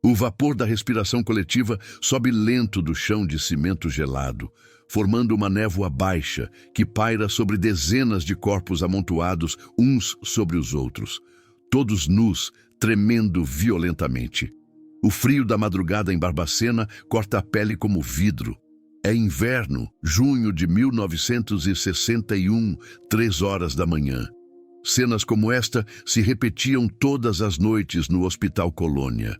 O vapor da respiração coletiva sobe lento do chão de cimento gelado, formando uma névoa baixa que paira sobre dezenas de corpos amontoados uns sobre os outros, todos nus, tremendo violentamente. O frio da madrugada em Barbacena corta a pele como vidro. É inverno, junho de 1961, 3 horas da manhã. Cenas como esta se repetiam todas as noites no Hospital Colônia.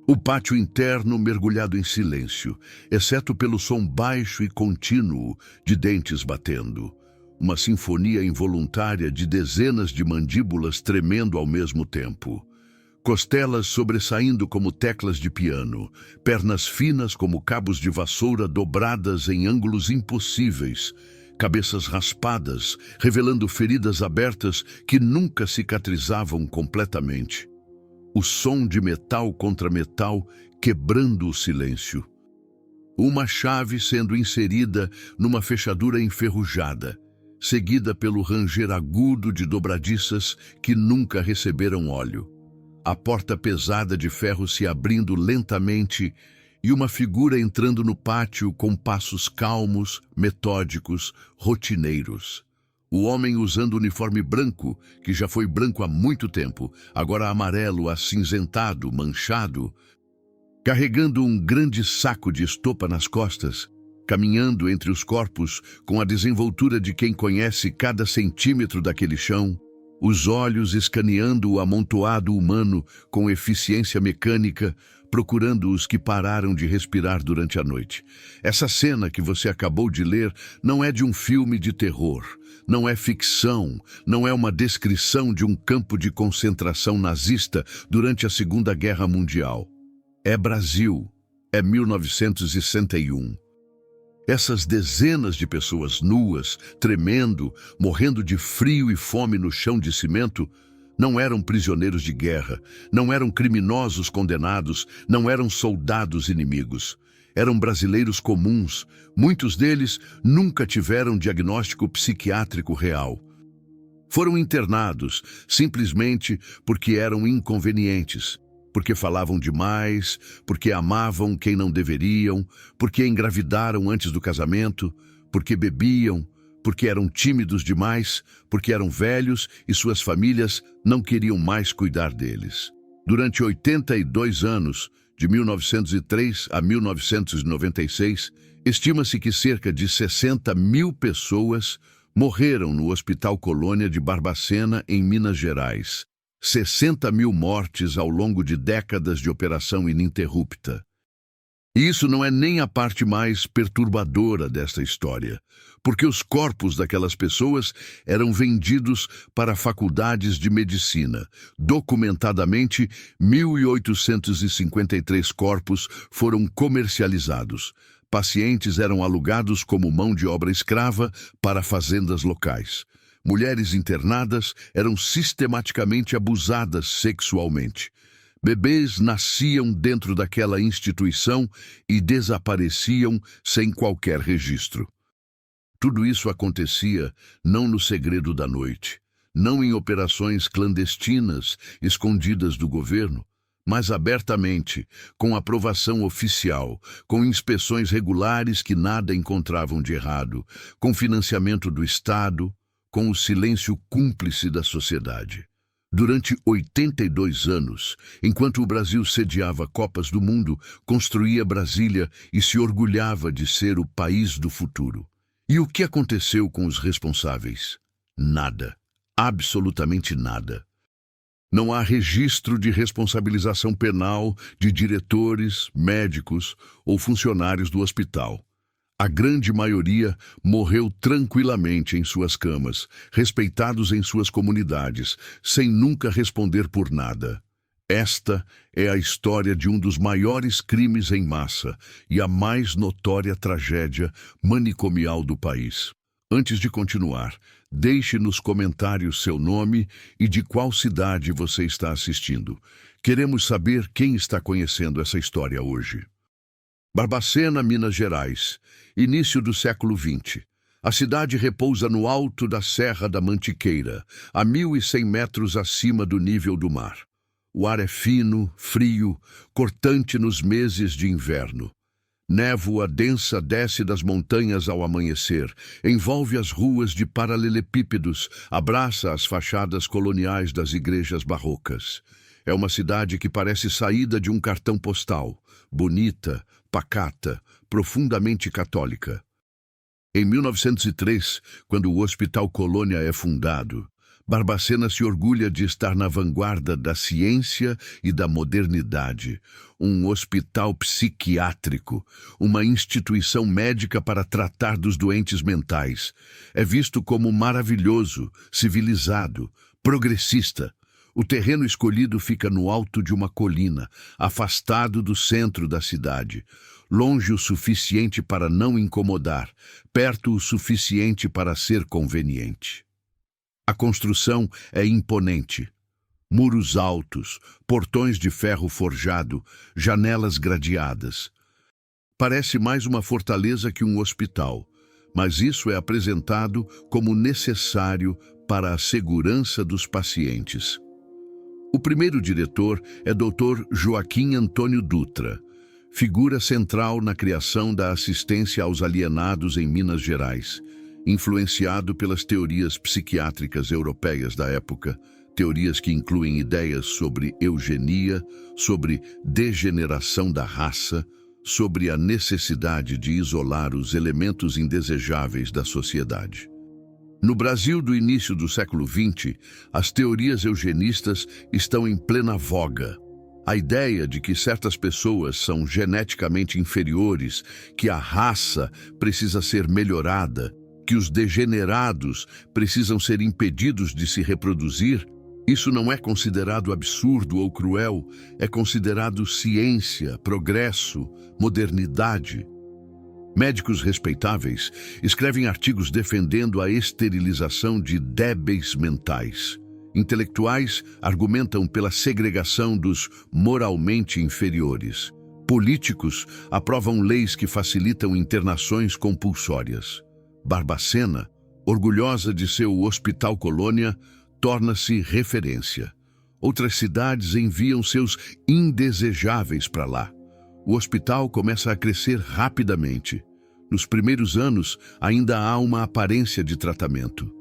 O pátio interno mergulhado em silêncio, exceto pelo som baixo e contínuo de dentes batendo. Uma sinfonia involuntária de dezenas de mandíbulas tremendo ao mesmo tempo. Costelas sobressaindo como teclas de piano, pernas finas como cabos de vassoura dobradas em ângulos impossíveis, cabeças raspadas, revelando feridas abertas que nunca cicatrizavam completamente. O som de metal contra metal quebrando o silêncio. Uma chave sendo inserida numa fechadura enferrujada, seguida pelo ranger agudo de dobradiças que nunca receberam óleo. A porta pesada de ferro se abrindo lentamente e uma figura entrando no pátio com passos calmos, metódicos, rotineiros. O homem usando uniforme branco, que já foi branco há muito tempo, agora amarelo, acinzentado, manchado, carregando um grande saco de estopa nas costas, caminhando entre os corpos com a desenvoltura de quem conhece cada centímetro daquele chão, os olhos escaneando o amontoado humano com eficiência mecânica, procurando os que pararam de respirar durante a noite. Essa cena que você acabou de ler não é de um filme de terror, não é ficção, não é uma descrição de um campo de concentração nazista durante a Segunda Guerra Mundial. É Brasil, é 1961. Essas dezenas de pessoas nuas, tremendo, morrendo de frio e fome no chão de cimento, não eram prisioneiros de guerra, não eram criminosos condenados, não eram soldados inimigos. Eram brasileiros comuns, muitos deles nunca tiveram diagnóstico psiquiátrico real. Foram internados simplesmente porque eram inconvenientes, porque falavam demais, porque amavam quem não deveriam, porque engravidaram antes do casamento, porque bebiam, porque eram tímidos demais, porque eram velhos e suas famílias não queriam mais cuidar deles. Durante 82 anos, de 1903 a 1996, estima-se que cerca de 60 mil pessoas morreram no Hospital Colônia de Barbacena, em Minas Gerais. 60 mil mortes ao longo de décadas de operação ininterrupta. E isso não é nem a parte mais perturbadora desta história, porque os corpos daquelas pessoas eram vendidos para faculdades de medicina. Documentadamente, 1.853 corpos foram comercializados. Pacientes eram alugados como mão de obra escrava para fazendas locais. Mulheres internadas eram sistematicamente abusadas sexualmente. Bebês nasciam dentro daquela instituição e desapareciam sem qualquer registro. Tudo isso acontecia não no segredo da noite, não em operações clandestinas escondidas do governo, mas abertamente, com aprovação oficial, com inspeções regulares que nada encontravam de errado, com financiamento do Estado, com o silêncio cúmplice da sociedade. Durante 82 anos, enquanto o Brasil sediava Copas do Mundo, construía Brasília e se orgulhava de ser o país do futuro. E o que aconteceu com os responsáveis? Nada. Absolutamente nada. Não há registro de responsabilização penal de diretores, médicos ou funcionários do hospital. A grande maioria morreu tranquilamente em suas camas, respeitados em suas comunidades, sem nunca responder por nada. Esta é a história de um dos maiores crimes em massa e a mais notória tragédia manicomial do país. Antes de continuar, deixe nos comentários seu nome e de qual cidade você está assistindo. Queremos saber quem está conhecendo essa história hoje. Barbacena, Minas Gerais, início do século XX. A cidade repousa no alto da Serra da Mantiqueira, a 1.100 metros acima do nível do mar. O ar é fino, frio, cortante nos meses de inverno. Névoa densa desce das montanhas ao amanhecer, envolve as ruas de paralelepípedos, abraça as fachadas coloniais das igrejas barrocas. É uma cidade que parece saída de um cartão postal, bonita, pacata, profundamente católica. Em 1903, quando o Hospital Colônia é fundado, Barbacena se orgulha de estar na vanguarda da ciência e da modernidade. Um hospital psiquiátrico, uma instituição médica para tratar dos doentes mentais. É visto como maravilhoso, civilizado, progressista. O terreno escolhido fica no alto de uma colina, afastado do centro da cidade. Longe o suficiente para não incomodar, perto o suficiente para ser conveniente. A construção é imponente. Muros altos, portões de ferro forjado, janelas gradeadas. Parece mais uma fortaleza que um hospital, mas isso é apresentado como necessário para a segurança dos pacientes. O primeiro diretor é Dr. Joaquim Antônio Dutra, figura central na criação da assistência aos alienados em Minas Gerais, influenciado pelas teorias psiquiátricas europeias da época, teorias que incluem ideias sobre eugenia, sobre degeneração da raça, sobre a necessidade de isolar os elementos indesejáveis da sociedade. No Brasil do início do século XX, as teorias eugenistas estão em plena voga. A ideia de que certas pessoas são geneticamente inferiores, que a raça precisa ser melhorada, que os degenerados precisam ser impedidos de se reproduzir, isso não é considerado absurdo ou cruel, é considerado ciência, progresso, modernidade. Médicos respeitáveis escrevem artigos defendendo a esterilização de débeis mentais. Intelectuais argumentam pela segregação dos moralmente inferiores. Políticos aprovam leis que facilitam internações compulsórias. Barbacena, orgulhosa de seu Hospital Colônia, torna-se referência. Outras cidades enviam seus indesejáveis para lá. O hospital começa a crescer rapidamente. Nos primeiros anos, ainda há uma aparência de tratamento.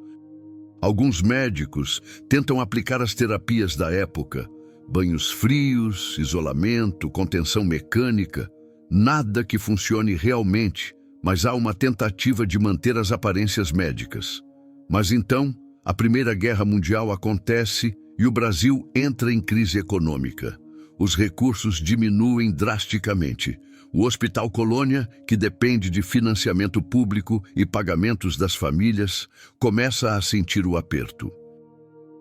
Alguns médicos tentam aplicar as terapias da época, banhos frios, isolamento, contenção mecânica, nada que funcione realmente, mas há uma tentativa de manter as aparências médicas. Mas então, a Primeira Guerra Mundial acontece e o Brasil entra em crise econômica. Os recursos diminuem drasticamente. O Hospital Colônia, que depende de financiamento público e pagamentos das famílias, começa a sentir o aperto.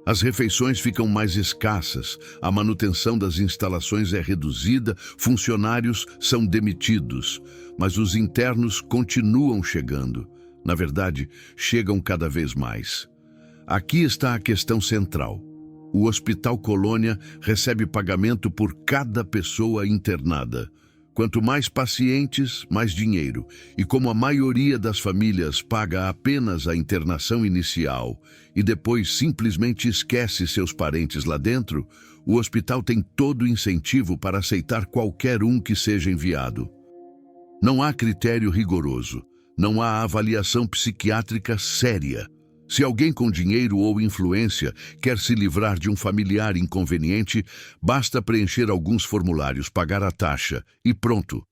As refeições ficam mais escassas, a manutenção das instalações é reduzida, funcionários são demitidos, mas os internos continuam chegando. Na verdade, chegam cada vez mais. Aqui está a questão central. O Hospital Colônia recebe pagamento por cada pessoa internada. Quanto mais pacientes, mais dinheiro. E como a maioria das famílias paga apenas a internação inicial e depois simplesmente esquece seus parentes lá dentro, o hospital tem todo o incentivo para aceitar qualquer um que seja enviado. Não há critério rigoroso, não há avaliação psiquiátrica séria. Se alguém com dinheiro ou influência quer se livrar de um familiar inconveniente, basta preencher alguns formulários, pagar a taxa e pronto.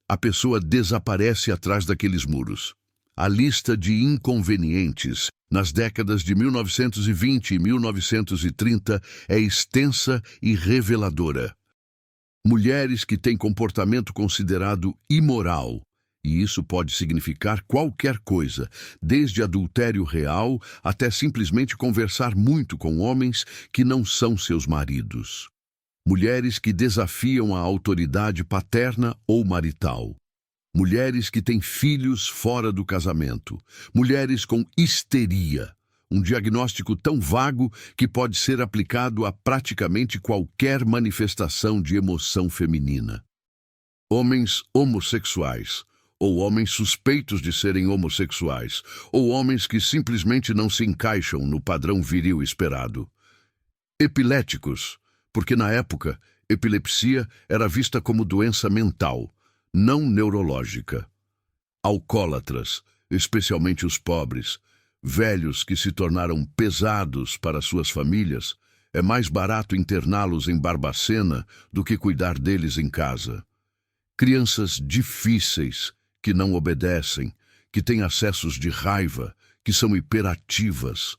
A pessoa desaparece atrás daqueles muros. A lista de inconvenientes nas décadas de 1920 e 1930 é extensa e reveladora. Mulheres que têm comportamento considerado imoral. E isso pode significar qualquer coisa, desde adultério real até simplesmente conversar muito com homens que não são seus maridos. Mulheres que desafiam a autoridade paterna ou marital. Mulheres que têm filhos fora do casamento. Mulheres com histeria, um diagnóstico tão vago que pode ser aplicado a praticamente qualquer manifestação de emoção feminina. Homens homossexuais, ou homens suspeitos de serem homossexuais, ou homens que simplesmente não se encaixam no padrão viril esperado. Epiléticos, porque na época, epilepsia era vista como doença mental, não neurológica. Alcoólatras, especialmente os pobres, velhos que se tornaram pesados para suas famílias, é mais barato interná-los em Barbacena do que cuidar deles em casa. Crianças difíceis, que não obedecem, que têm acessos de raiva, que são hiperativas.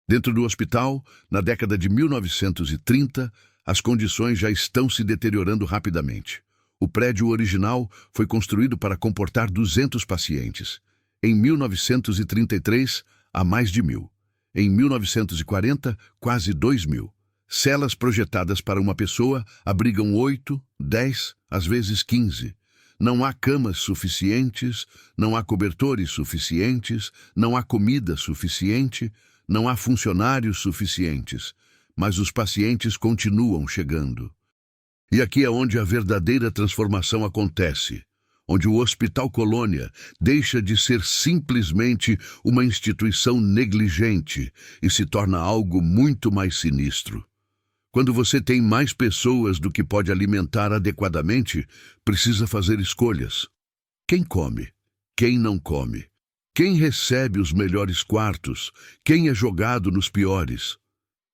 Dentro do hospital, na década de 1930, as condições já estão se deteriorando rapidamente. O prédio original foi construído para comportar 200 pacientes. Em 1933, há mais de 1.000. Em 1940, quase 2.000. Celas projetadas para uma pessoa abrigam 8, 10, às vezes 15. Não há camas suficientes, não há cobertores suficientes, não há comida suficiente, não há funcionários suficientes, mas os pacientes continuam chegando. E aqui é onde a verdadeira transformação acontece, onde o Hospital Colônia deixa de ser simplesmente uma instituição negligente e se torna algo muito mais sinistro. Quando você tem mais pessoas do que pode alimentar adequadamente, precisa fazer escolhas. Quem come? Quem não come? Quem recebe os melhores quartos? Quem é jogado nos piores?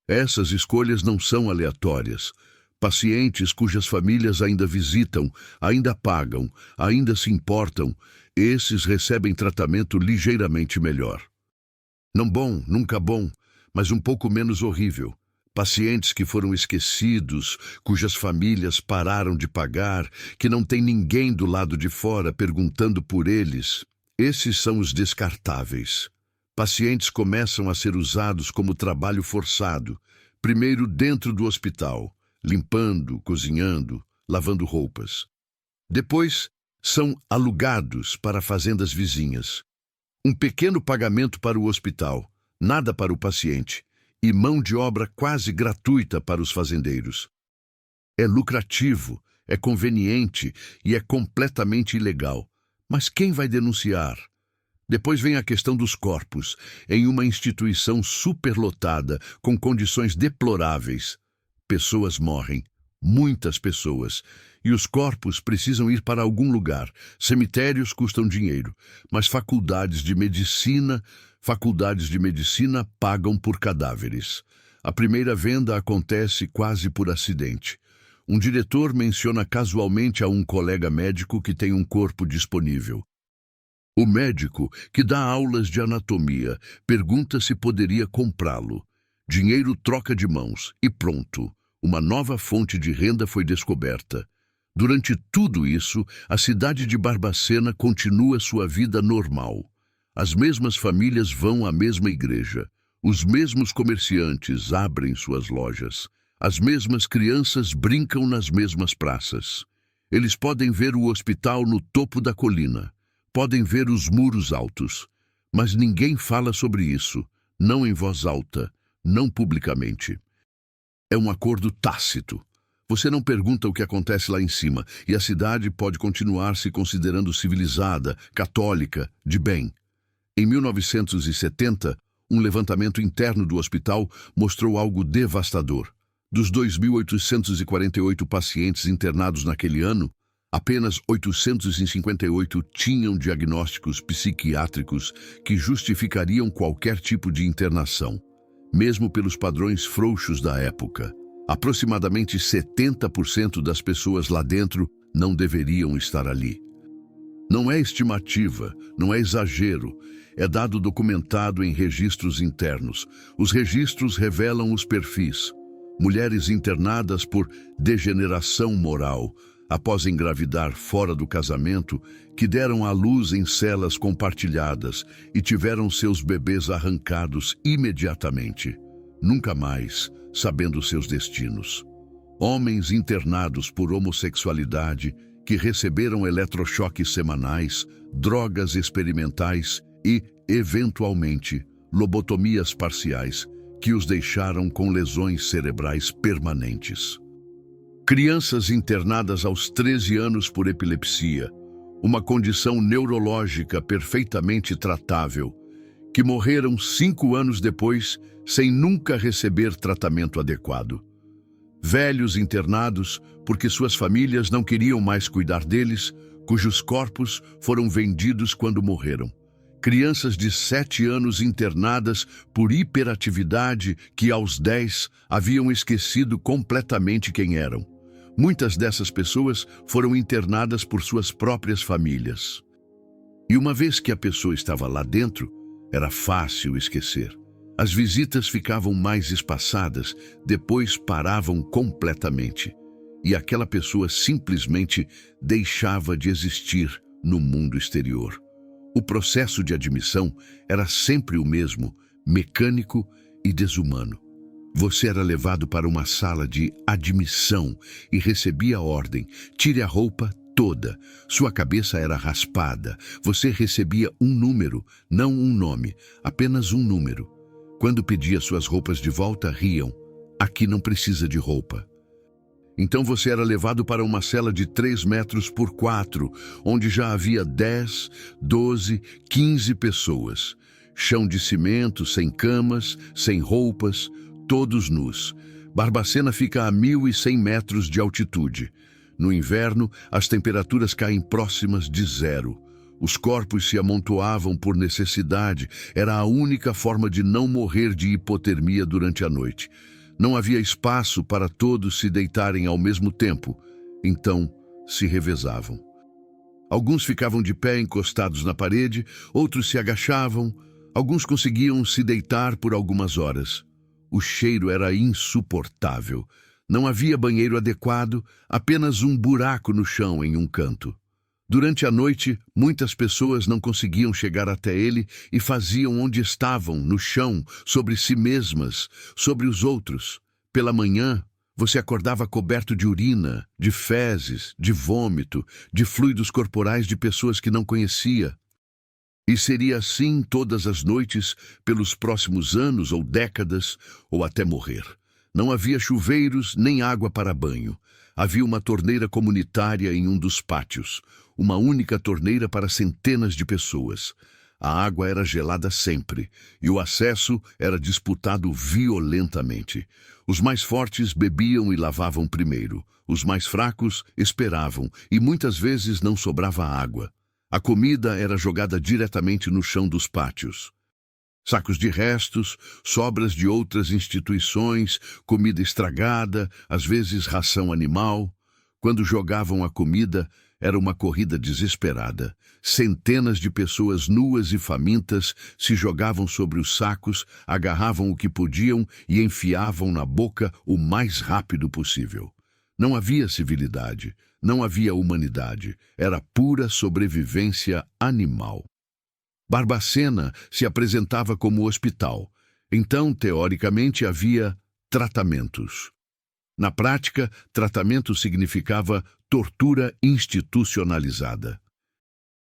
Essas escolhas não são aleatórias. Pacientes cujas famílias ainda visitam, ainda pagam, ainda se importam, esses recebem tratamento ligeiramente melhor. Não bom, nunca bom, mas um pouco menos horrível. Pacientes que foram esquecidos, cujas famílias pararam de pagar, que não tem ninguém do lado de fora perguntando por eles. Esses são os descartáveis. Pacientes começam a ser usados como trabalho forçado, primeiro dentro do hospital, limpando, cozinhando, lavando roupas. Depois, são alugados para fazendas vizinhas. Um pequeno pagamento para o hospital, nada para o paciente, e mão de obra quase gratuita para os fazendeiros. É lucrativo, é conveniente e é completamente ilegal. Mas quem vai denunciar? Depois vem a questão dos corpos, em uma instituição superlotada, com condições deploráveis. Pessoas morrem, muitas pessoas, e os corpos precisam ir para algum lugar. Cemitérios custam dinheiro, mas faculdades de medicina pagam por cadáveres. A primeira venda acontece quase por acidente. Um diretor menciona casualmente a um colega médico que tem um corpo disponível. O médico, que dá aulas de anatomia, pergunta se poderia comprá-lo. Dinheiro troca de mãos e pronto, uma nova fonte de renda foi descoberta. Durante tudo isso, a cidade de Barbacena continua sua vida normal. As mesmas famílias vão à mesma igreja. Os mesmos comerciantes abrem suas lojas. As mesmas crianças brincam nas mesmas praças. Eles podem ver o hospital no topo da colina. Podem ver os muros altos. Mas ninguém fala sobre isso, não em voz alta, não publicamente. É um acordo tácito. Você não pergunta o que acontece lá em cima, e a cidade pode continuar se considerando civilizada, católica, de bem. Em 1970, um levantamento interno do hospital mostrou algo devastador. Dos 2.848 pacientes internados naquele ano, apenas 858 tinham diagnósticos psiquiátricos que justificariam qualquer tipo de internação, mesmo pelos padrões frouxos da época. Aproximadamente 70% das pessoas lá dentro não deveriam estar ali. Não é estimativa, não é exagero, é dado documentado em registros internos. Os registros revelam os perfis. Mulheres internadas por degeneração moral, após engravidar fora do casamento, que deram à luz em celas compartilhadas e tiveram seus bebês arrancados imediatamente, nunca mais sabendo seus destinos. Homens internados por homossexualidade, que receberam eletrochoques semanais, drogas experimentais e, eventualmente, lobotomias parciais, que os deixaram com lesões cerebrais permanentes. Crianças internadas aos 13 anos por epilepsia, uma condição neurológica perfeitamente tratável, que morreram 5 anos depois sem nunca receber tratamento adequado. Velhos internados porque suas famílias não queriam mais cuidar deles, cujos corpos foram vendidos quando morreram. Crianças de 7 anos internadas por hiperatividade que aos 10 haviam esquecido completamente quem eram. Muitas dessas pessoas foram internadas por suas próprias famílias. E uma vez que a pessoa estava lá dentro, era fácil esquecer. As visitas ficavam mais espaçadas, depois paravam completamente. E aquela pessoa simplesmente deixava de existir no mundo exterior. O processo de admissão era sempre o mesmo, mecânico e desumano. Você era levado para uma sala de admissão e recebia a ordem: tire a roupa toda. Sua cabeça era raspada. Você recebia um número, não um nome, apenas um número. Quando pedia suas roupas de volta, riam: aqui não precisa de roupa. Então você era levado para uma cela de 3 metros por 4, onde já havia 10, 12, 15 pessoas. Chão de cimento, sem camas, sem roupas, todos nus. Barbacena fica a 1.100 metros de altitude. No inverno, as temperaturas caem próximas de zero. Os corpos se amontoavam por necessidade. Era a única forma de não morrer de hipotermia durante a noite. Não havia espaço para todos se deitarem ao mesmo tempo, então se revezavam. Alguns ficavam de pé encostados na parede, outros se agachavam, alguns conseguiam se deitar por algumas horas. O cheiro era insuportável. Não havia banheiro adequado, apenas um buraco no chão em um canto. Durante a noite, muitas pessoas não conseguiam chegar até ele e faziam onde estavam, no chão, sobre si mesmas, sobre os outros. Pela manhã, você acordava coberto de urina, de fezes, de vômito, de fluidos corporais de pessoas que não conhecia. E seria assim todas as noites, pelos próximos anos ou décadas, ou até morrer. Não havia chuveiros nem água para banho. Havia uma torneira comunitária em um dos pátios, uma única torneira para centenas de pessoas. A água era gelada sempre, e o acesso era disputado violentamente. Os mais fortes bebiam e lavavam primeiro. Os mais fracos esperavam, e muitas vezes não sobrava água. A comida era jogada diretamente no chão dos pátios. Sacos de restos, sobras de outras instituições, comida estragada, às vezes ração animal. Quando jogavam a comida, era uma corrida desesperada. Centenas de pessoas nuas e famintas se jogavam sobre os sacos, agarravam o que podiam e enfiavam na boca o mais rápido possível. Não havia civilidade, não havia humanidade, era pura sobrevivência animal. Barbacena se apresentava como hospital, então, teoricamente, havia tratamentos. Na prática, tratamento significava tortura institucionalizada.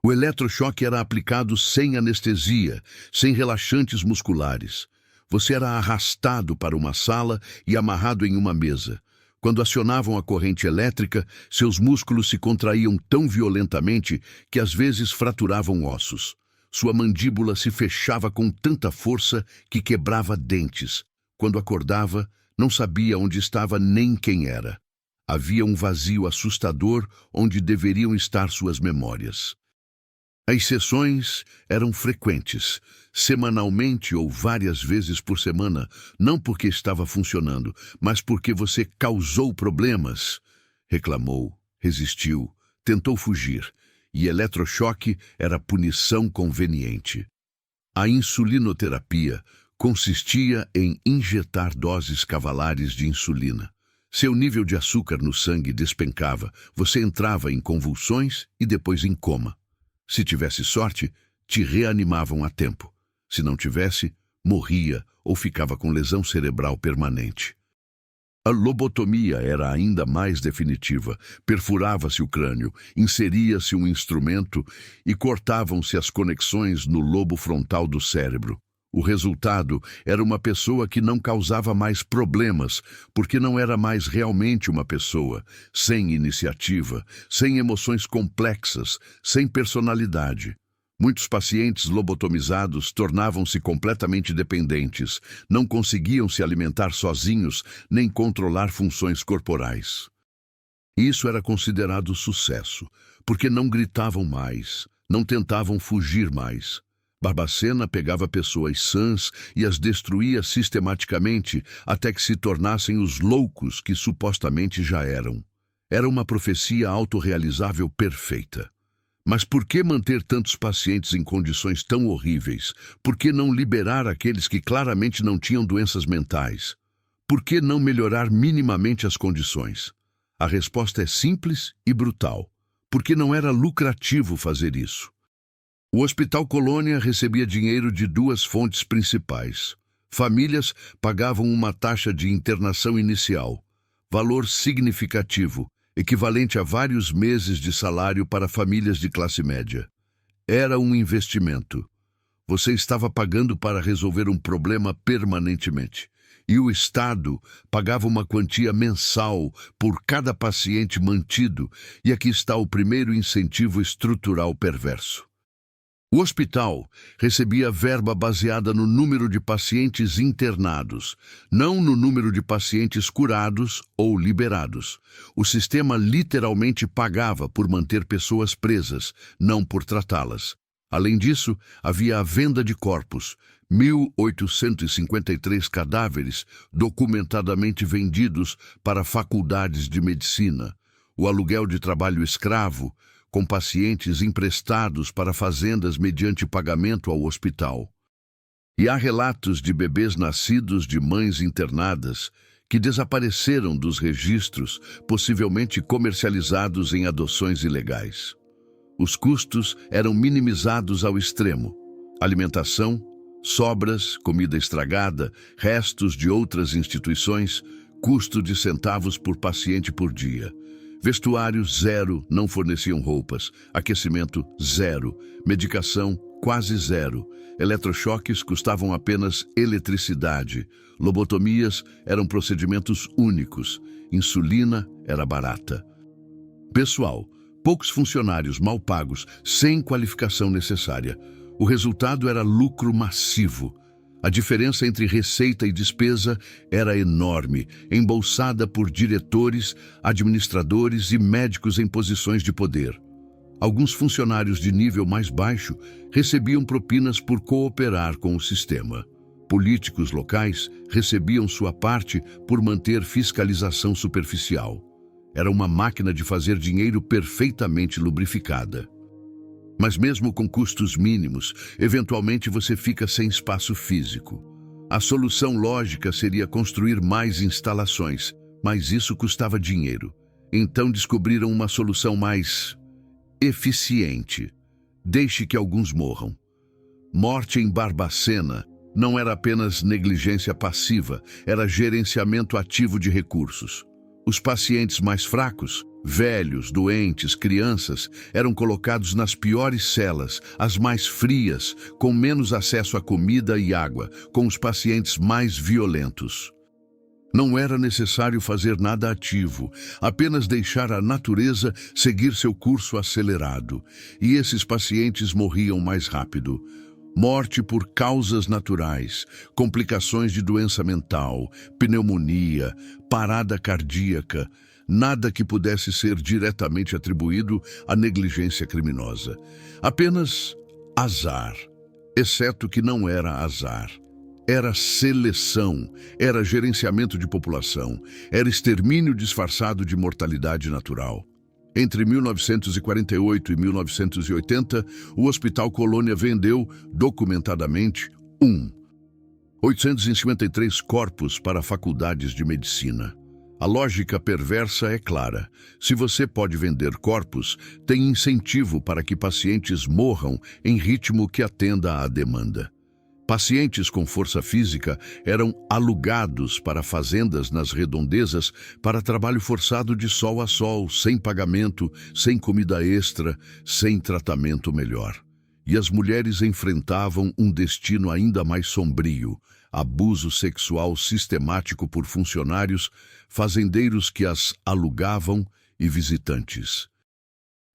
O eletrochoque era aplicado sem anestesia, sem relaxantes musculares. Você era arrastado para uma sala e amarrado em uma mesa. Quando acionavam a corrente elétrica, seus músculos se contraíam tão violentamente que às vezes fraturavam ossos. Sua mandíbula se fechava com tanta força que quebrava dentes. Quando acordava, não sabia onde estava nem quem era. Havia um vazio assustador onde deveriam estar suas memórias. As sessões eram frequentes, semanalmente ou várias vezes por semana, não porque estava funcionando, mas porque você causou problemas. Reclamou, resistiu, tentou fugir. E eletrochoque era punição conveniente. A insulinoterapia consistia em injetar doses cavalares de insulina. Seu nível de açúcar no sangue despencava, você entrava em convulsões e depois em coma. Se tivesse sorte, te reanimavam a tempo. Se não tivesse, morria ou ficava com lesão cerebral permanente. A lobotomia era ainda mais definitiva. Perfurava-se o crânio, inseria-se um instrumento e cortavam-se as conexões no lobo frontal do cérebro. O resultado era uma pessoa que não causava mais problemas, porque não era mais realmente uma pessoa, sem iniciativa, sem emoções complexas, sem personalidade. Muitos pacientes lobotomizados tornavam-se completamente dependentes, não conseguiam se alimentar sozinhos nem controlar funções corporais. Isso era considerado sucesso, porque não gritavam mais, não tentavam fugir mais. Barbacena pegava pessoas sãs e as destruía sistematicamente até que se tornassem os loucos que supostamente já eram. Era uma profecia autorrealizável perfeita. Mas por que manter tantos pacientes em condições tão horríveis? Por que não liberar aqueles que claramente não tinham doenças mentais? Por que não melhorar minimamente as condições? A resposta é simples e brutal. Porque não era lucrativo fazer isso. O Hospital Colônia recebia dinheiro de duas fontes principais. Famílias pagavam uma taxa de internação inicial, valor significativo, equivalente a vários meses de salário para famílias de classe média. Era um investimento. Você estava pagando para resolver um problema permanentemente. E o Estado pagava uma quantia mensal por cada paciente mantido, e aqui está o primeiro incentivo estrutural perverso. O hospital recebia verba baseada no número de pacientes internados, não no número de pacientes curados ou liberados. O sistema literalmente pagava por manter pessoas presas, não por tratá-las. Além disso, havia a venda de corpos, 1.853 cadáveres documentadamente vendidos para faculdades de medicina, o aluguel de trabalho escravo, com pacientes emprestados para fazendas mediante pagamento ao hospital. E há relatos de bebês nascidos de mães internadas que desapareceram dos registros, possivelmente comercializados em adoções ilegais. Os custos eram minimizados ao extremo. Alimentação, sobras, comida estragada, restos de outras instituições, custo de centavos por paciente por dia. Vestuário, zero, não forneciam roupas. Aquecimento, zero. Medicação, quase zero. Eletrochoques custavam apenas eletricidade. Lobotomias eram procedimentos únicos. Insulina era barata. Pessoal, poucos funcionários mal pagos, sem qualificação necessária. O resultado era lucro massivo. A diferença entre receita e despesa era enorme, embolsada por diretores, administradores e médicos em posições de poder. Alguns funcionários de nível mais baixo recebiam propinas por cooperar com o sistema. Políticos locais recebiam sua parte por manter fiscalização superficial. Era uma máquina de fazer dinheiro perfeitamente lubrificada. Mas mesmo com custos mínimos, eventualmente você fica sem espaço físico. A solução lógica seria construir mais instalações, mas isso custava dinheiro. Então descobriram uma solução mais eficiente. Deixe que alguns morram. Morte em Barbacena não era apenas negligência passiva, era gerenciamento ativo de recursos. Os pacientes mais fracos, velhos, doentes, crianças, eram colocados nas piores celas, as mais frias, com menos acesso a comida e água, com os pacientes mais violentos. Não era necessário fazer nada ativo, apenas deixar a natureza seguir seu curso acelerado, e esses pacientes morriam mais rápido. Morte por causas naturais, complicações de doença mental, pneumonia, parada cardíaca, nada que pudesse ser diretamente atribuído à negligência criminosa. Apenas azar, exceto que não era azar. Era seleção, era gerenciamento de população, era extermínio disfarçado de mortalidade natural. Entre 1948 e 1980, o Hospital Colônia vendeu, documentadamente, 853 corpos para faculdades de medicina. A lógica perversa é clara. Se você pode vender corpos, tem incentivo para que pacientes morram em ritmo que atenda à demanda. Pacientes com força física eram alugados para fazendas nas redondezas para trabalho forçado de sol a sol, sem pagamento, sem comida extra, sem tratamento melhor. E as mulheres enfrentavam um destino ainda mais sombrio: abuso sexual sistemático por funcionários, fazendeiros que as alugavam e visitantes.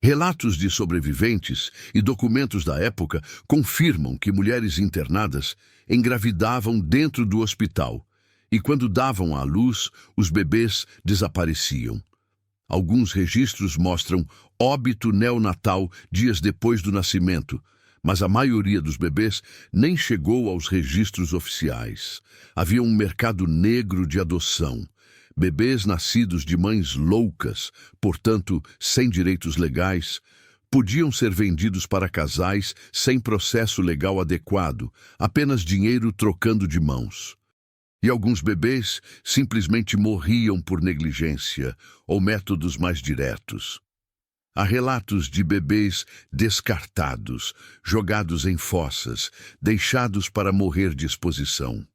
Relatos de sobreviventes e documentos da época confirmam que mulheres internadas engravidavam dentro do hospital e, quando davam à luz, os bebês desapareciam. Alguns registros mostram óbito neonatal dias depois do nascimento, mas a maioria dos bebês nem chegou aos registros oficiais. Havia um mercado negro de adoção. Bebês nascidos de mães loucas, portanto, sem direitos legais, podiam ser vendidos para casais sem processo legal adequado, apenas dinheiro trocando de mãos. E alguns bebês simplesmente morriam por negligência ou métodos mais diretos. Há relatos de bebês descartados, jogados em fossas, deixados para morrer de exposição.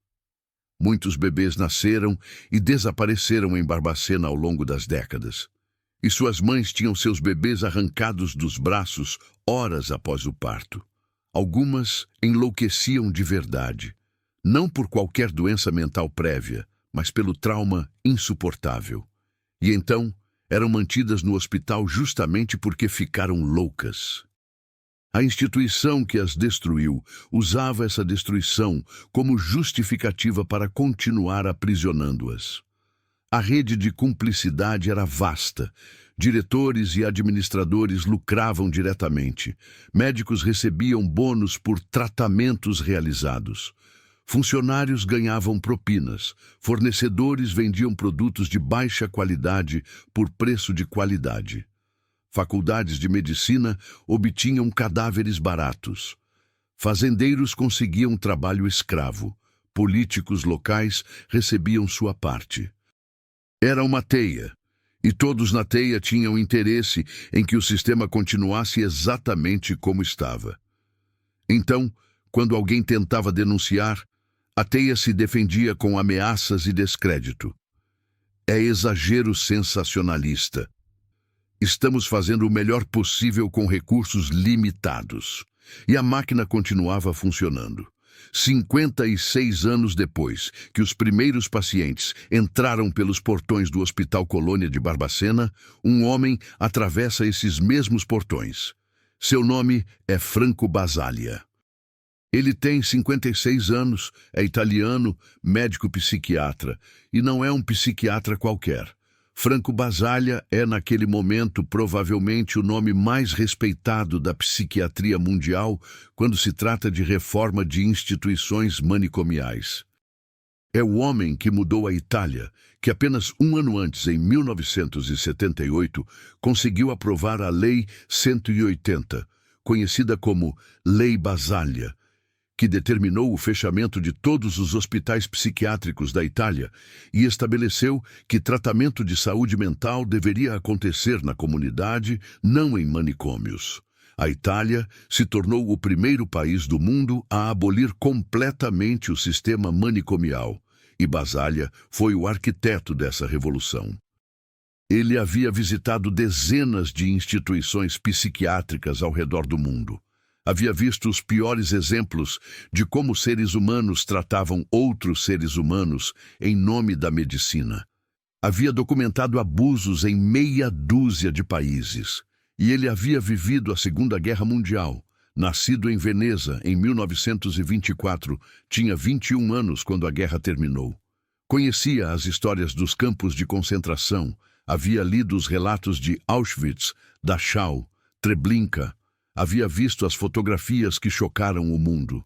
Muitos bebês nasceram e desapareceram em Barbacena ao longo das décadas. E suas mães tinham seus bebês arrancados dos braços horas após o parto. Algumas enlouqueciam de verdade, não por qualquer doença mental prévia, mas pelo trauma insuportável. E então eram mantidas no hospital justamente porque ficaram loucas. A instituição que as destruiu usava essa destruição como justificativa para continuar aprisionando-as. A rede de cumplicidade era vasta. Diretores e administradores lucravam diretamente. Médicos recebiam bônus por tratamentos realizados. Funcionários ganhavam propinas. Fornecedores vendiam produtos de baixa qualidade por preço de qualidade. Faculdades de medicina obtinham cadáveres baratos. Fazendeiros conseguiam trabalho escravo. Políticos locais recebiam sua parte. Era uma teia, e todos na teia tinham interesse em que o sistema continuasse exatamente como estava. Então, quando alguém tentava denunciar, a teia se defendia com ameaças e descrédito. É exagero sensacionalista. Estamos fazendo o melhor possível com recursos limitados. E a máquina continuava funcionando. 56 anos depois que os primeiros pacientes entraram pelos portões do Hospital Colônia de Barbacena, um homem atravessa esses mesmos portões. Seu nome é Franco Basaglia. Ele tem 56 anos, é italiano, médico psiquiatra, e não é um psiquiatra qualquer. Franco Basaglia é, naquele momento, provavelmente o nome mais respeitado da psiquiatria mundial quando se trata de reforma de instituições manicomiais. É o homem que mudou a Itália, que apenas um ano antes, em 1978, conseguiu aprovar a Lei 180, conhecida como Lei Basaglia, que determinou o fechamento de todos os hospitais psiquiátricos da Itália e estabeleceu que tratamento de saúde mental deveria acontecer na comunidade, não em manicômios. A Itália se tornou o primeiro país do mundo a abolir completamente o sistema manicomial, e Basaglia foi o arquiteto dessa revolução. Ele havia visitado dezenas de instituições psiquiátricas ao redor do mundo. Havia visto os piores exemplos de como seres humanos tratavam outros seres humanos em nome da medicina. Havia documentado abusos em meia dúzia de países. E ele havia vivido a Segunda Guerra Mundial. Nascido em Veneza em 1924, tinha 21 anos quando a guerra terminou. Conhecia as histórias dos campos de concentração, havia lido os relatos de Auschwitz, Dachau, Treblinka, havia visto as fotografias que chocaram o mundo.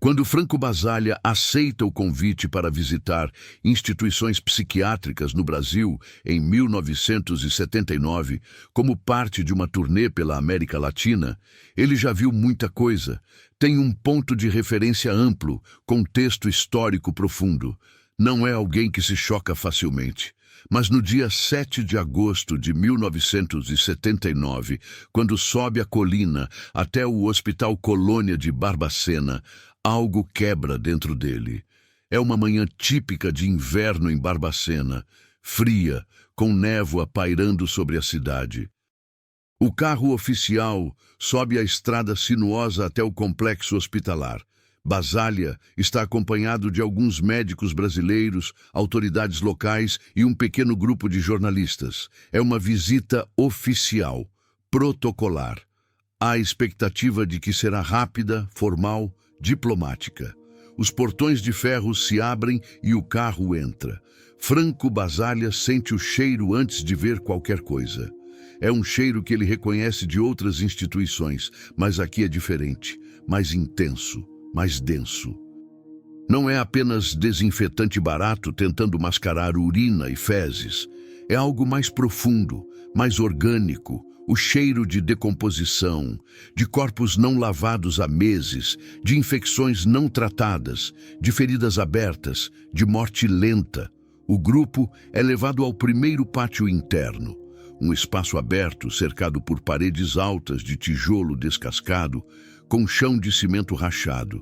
Quando Franco Basaglia aceita o convite para visitar instituições psiquiátricas no Brasil em 1979, como parte de uma turnê pela América Latina, ele já viu muita coisa, tem um ponto de referência amplo, contexto histórico profundo. Não é alguém que se choca facilmente. Mas no dia 7 de agosto de 1979, quando sobe a colina até o Hospital Colônia de Barbacena, algo quebra dentro dele. É uma manhã típica de inverno em Barbacena, fria, com névoa pairando sobre a cidade. O carro oficial sobe a estrada sinuosa até o complexo hospitalar. Basaglia está acompanhado de alguns médicos brasileiros, autoridades locais e um pequeno grupo de jornalistas. É uma visita oficial, protocolar. Há expectativa de que será rápida, formal, diplomática. Os portões de ferro se abrem e o carro entra. Franco Basaglia sente o cheiro antes de ver qualquer coisa. É um cheiro que ele reconhece de outras instituições, mas aqui é diferente, mais intenso, mais denso. Não é apenas desinfetante barato tentando mascarar urina e fezes. É algo mais profundo, mais orgânico, o cheiro de decomposição, de corpos não lavados há meses, de infecções não tratadas, de feridas abertas, de morte lenta. O grupo é levado ao primeiro pátio interno, um espaço aberto cercado por paredes altas de tijolo descascado, com chão de cimento rachado.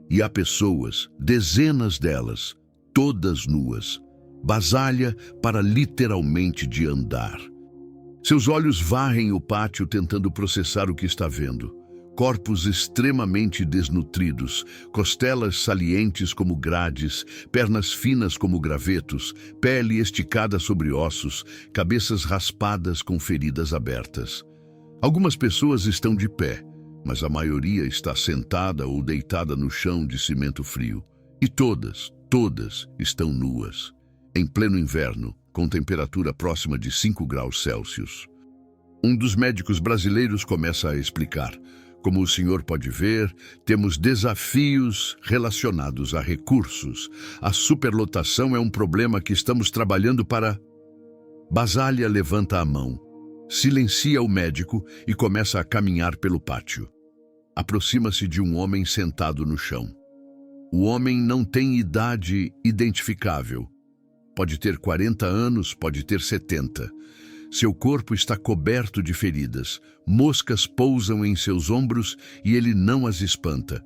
E há pessoas, dezenas delas, todas nuas. Basaglia para literalmente de andar. Seus olhos varrem o pátio tentando processar o que está vendo. Corpos extremamente desnutridos, costelas salientes como grades, pernas finas como gravetos, pele esticada sobre ossos, cabeças raspadas com feridas abertas. Algumas pessoas estão de pé, mas a maioria está sentada ou deitada no chão de cimento frio. E todas estão nuas, em pleno inverno, com temperatura próxima de 5 graus Celsius. Um dos médicos brasileiros começa a explicar. Como o senhor pode ver, temos desafios relacionados a recursos. A superlotação é um problema que estamos trabalhando para... Basaglia levanta a mão, silencia o médico e começa a caminhar pelo pátio. Aproxima-se de um homem sentado no chão. O homem não tem idade identificável. Pode ter 40 anos, pode ter 70. Seu corpo está coberto de feridas. Moscas pousam em seus ombros e ele não as espanta.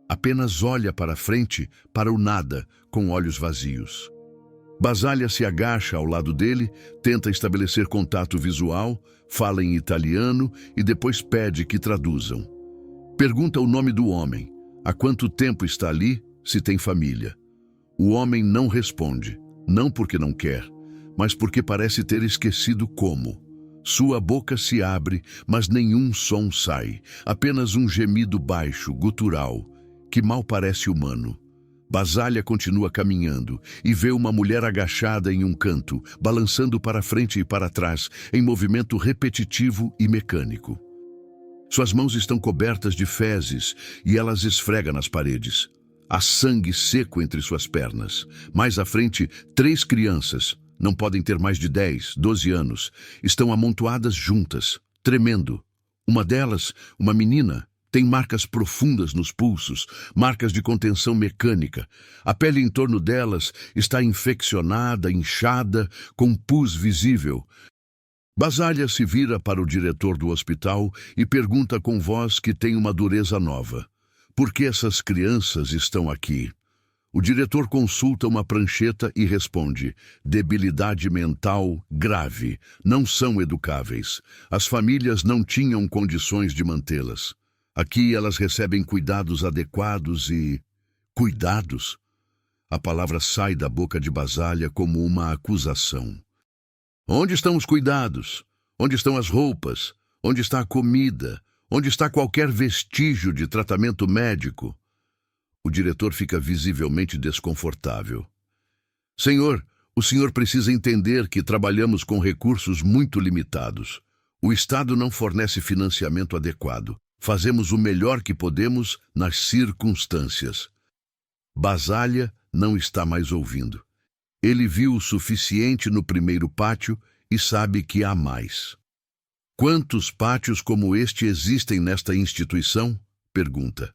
Apenas olha para frente, para o nada, com olhos vazios. Basaglia se agacha ao lado dele, tenta estabelecer contato visual, fala em italiano e depois pede que traduzam. Pergunta o nome do homem, há quanto tempo está ali, se tem família. O homem não responde, não porque não quer, mas porque parece ter esquecido como. Sua boca se abre, mas nenhum som sai, apenas um gemido baixo, gutural, que mal parece humano. Basaglia continua caminhando e vê uma mulher agachada em um canto, balançando para frente e para trás, em movimento repetitivo e mecânico. Suas mãos estão cobertas de fezes e elas esfrega nas paredes. Há sangue seco entre suas pernas. Mais à frente, 3 crianças, não podem ter mais de 10, 12 anos, estão amontoadas juntas, tremendo. Uma delas, uma menina, tem marcas profundas nos pulsos, marcas de contenção mecânica. A pele em torno delas está infeccionada, inchada, com pus visível. Basaglia se vira para o diretor do hospital e pergunta com voz que tem uma dureza nova. Por que essas crianças estão aqui? O diretor consulta uma prancheta e responde: debilidade mental grave, não são educáveis. As famílias não tinham condições de mantê-las. Aqui elas recebem cuidados adequados e... Cuidados? A palavra sai da boca de Basaglia como uma acusação. Onde estão os cuidados? Onde estão as roupas? Onde está a comida? Onde está qualquer vestígio de tratamento médico? O diretor fica visivelmente desconfortável. Senhor, o senhor precisa entender que trabalhamos com recursos muito limitados. O Estado não fornece financiamento adequado. Fazemos o melhor que podemos nas circunstâncias. Basaglia não está mais ouvindo. Ele viu o suficiente no primeiro pátio e sabe que há mais. Quantos pátios como este existem nesta instituição? Pergunta.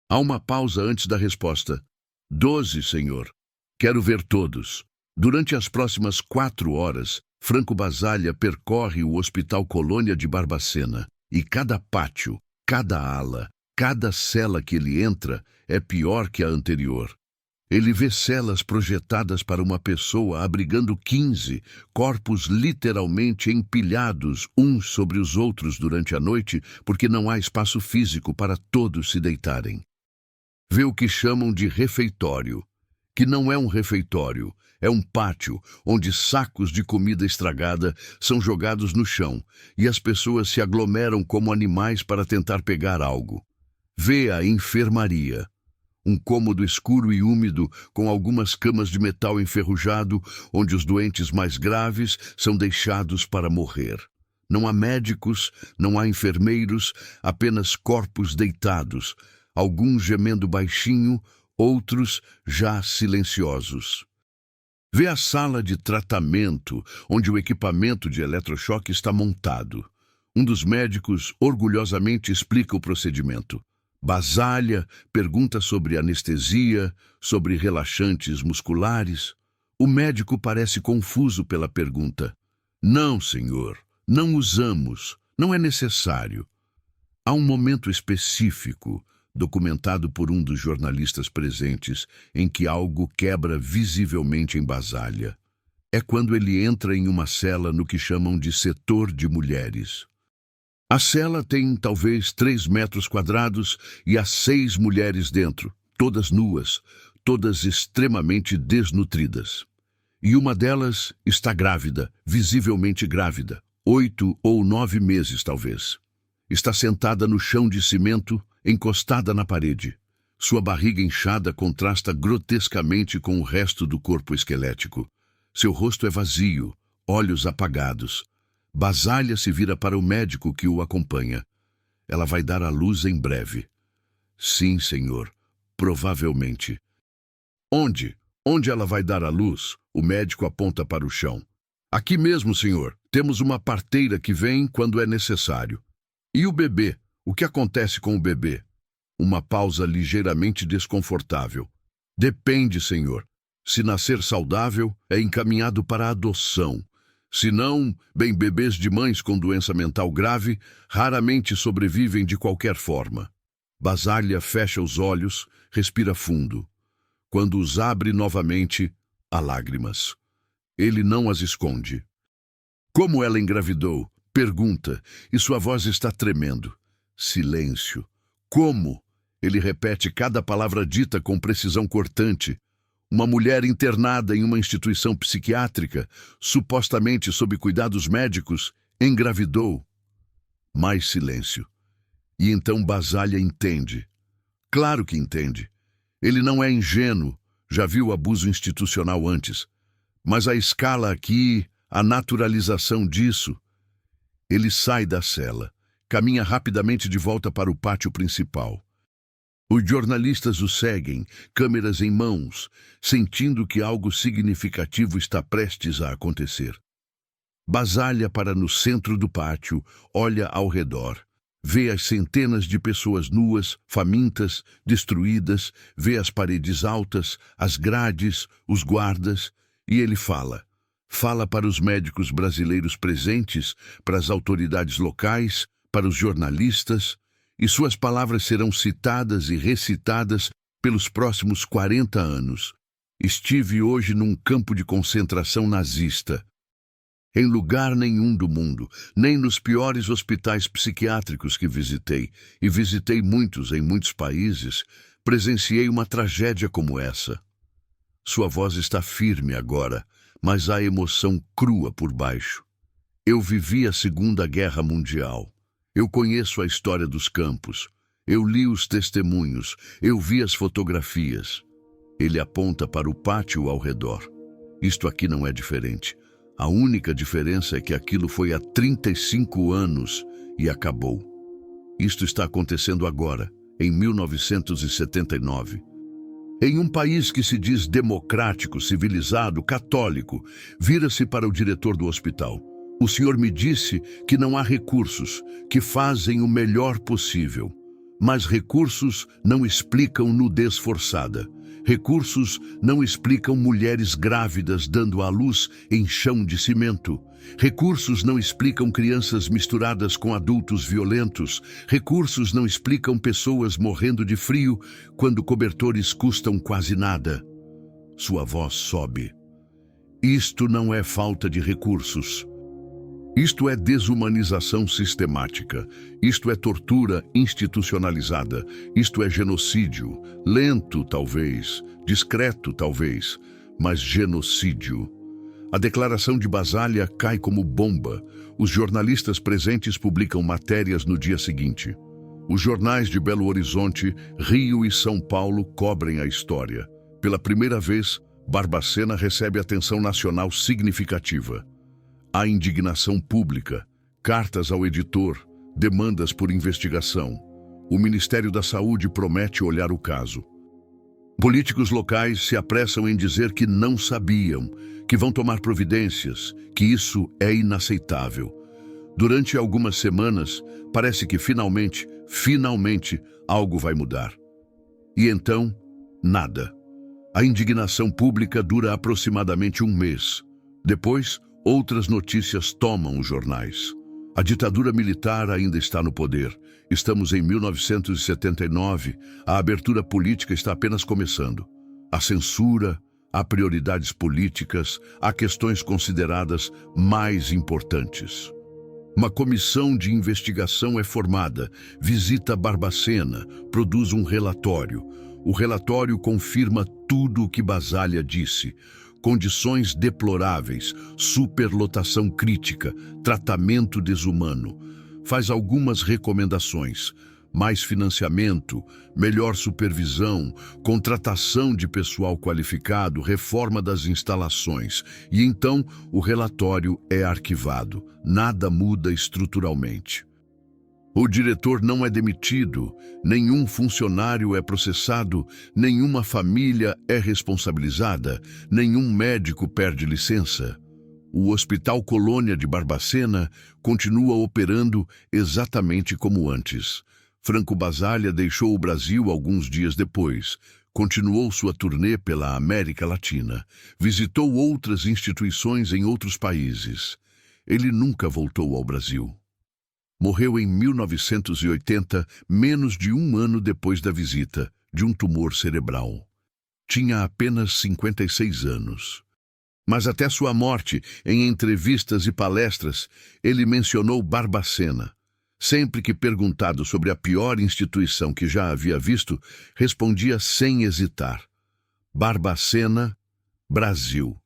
Há uma pausa antes da resposta. 12, senhor. Quero ver todos. Durante as próximas 4 horas, Franco Basaglia percorre o Hospital Colônia de Barbacena. E cada pátio, cada ala, cada cela que ele entra é pior que a anterior. Ele vê celas projetadas para uma pessoa abrigando 15, corpos literalmente empilhados uns sobre os outros durante a noite, porque não há espaço físico para todos se deitarem. Vê o que chamam de refeitório, que não é um refeitório, É um pátio onde sacos de comida estragada são jogados no chão e as pessoas se aglomeram como animais para tentar pegar algo. Vê a enfermaria. Um cômodo escuro e úmido com algumas camas de metal enferrujado, onde os doentes mais graves são deixados para morrer. Não há médicos, não há enfermeiros, apenas corpos deitados, alguns gemendo baixinho, outros já silenciosos. Vê a sala de tratamento, onde o equipamento de eletrochoque está montado. Um dos médicos orgulhosamente explica o procedimento. Basalha pergunta sobre anestesia, sobre relaxantes musculares. O médico parece confuso pela pergunta. Não, senhor, não usamos, não é necessário. Há um momento específico, documentado por um dos jornalistas presentes, em que algo quebra visivelmente em Basalha. É quando ele entra em uma cela no que chamam de setor de mulheres. A cela tem talvez 3 metros quadrados e há 6 mulheres dentro, todas nuas, todas extremamente desnutridas. E uma delas está grávida, visivelmente grávida, 8 ou 9 meses talvez. Está sentada no chão de cimento, encostada na parede. Sua barriga inchada contrasta grotescamente com o resto do corpo esquelético. Seu rosto é vazio, olhos apagados. Basalha se vira para o médico que o acompanha. Ela vai dar à luz em breve. Sim, senhor, provavelmente. Onde? Onde ela vai dar à luz? O médico aponta para o chão. Aqui mesmo, senhor. Temos uma parteira que vem quando é necessário. E o bebê? O que acontece com o bebê? Uma pausa ligeiramente desconfortável. Depende, senhor. Se nascer saudável, é encaminhado para a adoção. Se não, bem, bebês de mães com doença mental grave raramente sobrevivem de qualquer forma. Basalha fecha os olhos, respira fundo. Quando os abre novamente, há lágrimas. Ele não as esconde. Como ela engravidou? Pergunta, e sua voz está tremendo. Silêncio. Como? Ele repete cada palavra dita com precisão cortante. Uma mulher internada em uma instituição psiquiátrica, supostamente sob cuidados médicos, engravidou. Mais silêncio. E então Basalha entende. Claro que entende. Ele não é ingênuo, já viu abuso institucional antes. Mas a escala aqui, a naturalização disso. Ele sai da cela, caminha rapidamente de volta para o pátio principal. Os jornalistas o seguem, câmeras em mãos, sentindo que algo significativo está prestes a acontecer. Basalha para no centro do pátio, olha ao redor. Vê as centenas de pessoas nuas, famintas, destruídas, vê as paredes altas, as grades, os guardas, e ele fala. Fala para os médicos brasileiros presentes, para as autoridades locais, para os jornalistas, e suas palavras serão citadas e recitadas pelos próximos 40 anos. Estive hoje num campo de concentração nazista. Em lugar nenhum do mundo, nem nos piores hospitais psiquiátricos que visitei, e visitei muitos em muitos países, presenciei uma tragédia como essa. Sua voz está firme agora, mas há emoção crua por baixo. Eu vivi a Segunda Guerra Mundial. Eu conheço a história dos campos. Eu li os testemunhos. Eu vi as fotografias. Ele aponta para o pátio ao redor. Isto aqui não é diferente. A única diferença é que aquilo foi há 35 anos e acabou. Isto está acontecendo agora, em 1979. Em um país que se diz democrático, civilizado, católico, vira-se para o diretor do hospital. O senhor me disse que não há recursos, que fazem o melhor possível. Mas recursos não explicam nudez forçada. Recursos não explicam mulheres grávidas dando à luz em chão de cimento. Recursos não explicam crianças misturadas com adultos violentos. Recursos não explicam pessoas morrendo de frio quando cobertores custam quase nada. Sua voz sobe. Isto não é falta de recursos. Isto é desumanização sistemática. Isto é tortura institucionalizada. Isto é genocídio. Lento, talvez. Discreto, talvez. mas genocídio. A declaração de Basalha cai como bomba. Os jornalistas presentes publicam matérias no dia seguinte. Os jornais de Belo Horizonte, Rio e São Paulo cobrem a história. Pela primeira vez, Barbacena recebe atenção nacional significativa. Há indignação pública, cartas ao editor, demandas por investigação. O Ministério da Saúde promete olhar o caso. Políticos locais se apressam em dizer que não sabiam, que vão tomar providências, que isso é inaceitável. Durante algumas semanas, parece que finalmente, algo vai mudar. E então, nada. A indignação pública dura aproximadamente um mês. Depois, outras notícias tomam os jornais. A ditadura militar ainda está no poder. Estamos em 1979, a abertura política está apenas começando. Há censura, há prioridades políticas, há questões consideradas mais importantes. Uma comissão de investigação é formada, visita Barbacena, produz um relatório. O relatório confirma tudo o que Basalha disse. Condições deploráveis, superlotação crítica, tratamento desumano. Faz algumas recomendações: mais financiamento, melhor supervisão, contratação de pessoal qualificado, reforma das instalações. E então o relatório é arquivado. Nada muda estruturalmente. O diretor não é demitido, nenhum funcionário é processado, nenhuma família é responsabilizada, nenhum médico perde licença. O Hospital Colônia de Barbacena continua operando exatamente como antes. Franco Basaglia deixou o Brasil alguns dias depois. Continuou sua turnê pela América Latina. Visitou outras instituições em outros países. Ele nunca voltou ao Brasil. Morreu em 1980, menos de um ano depois da visita, de um tumor cerebral. Tinha apenas 56 anos. Mas até sua morte, em entrevistas e palestras, ele mencionou Barbacena. Sempre que perguntado sobre a pior instituição que já havia visto, respondia sem hesitar: Barbacena, Brasil.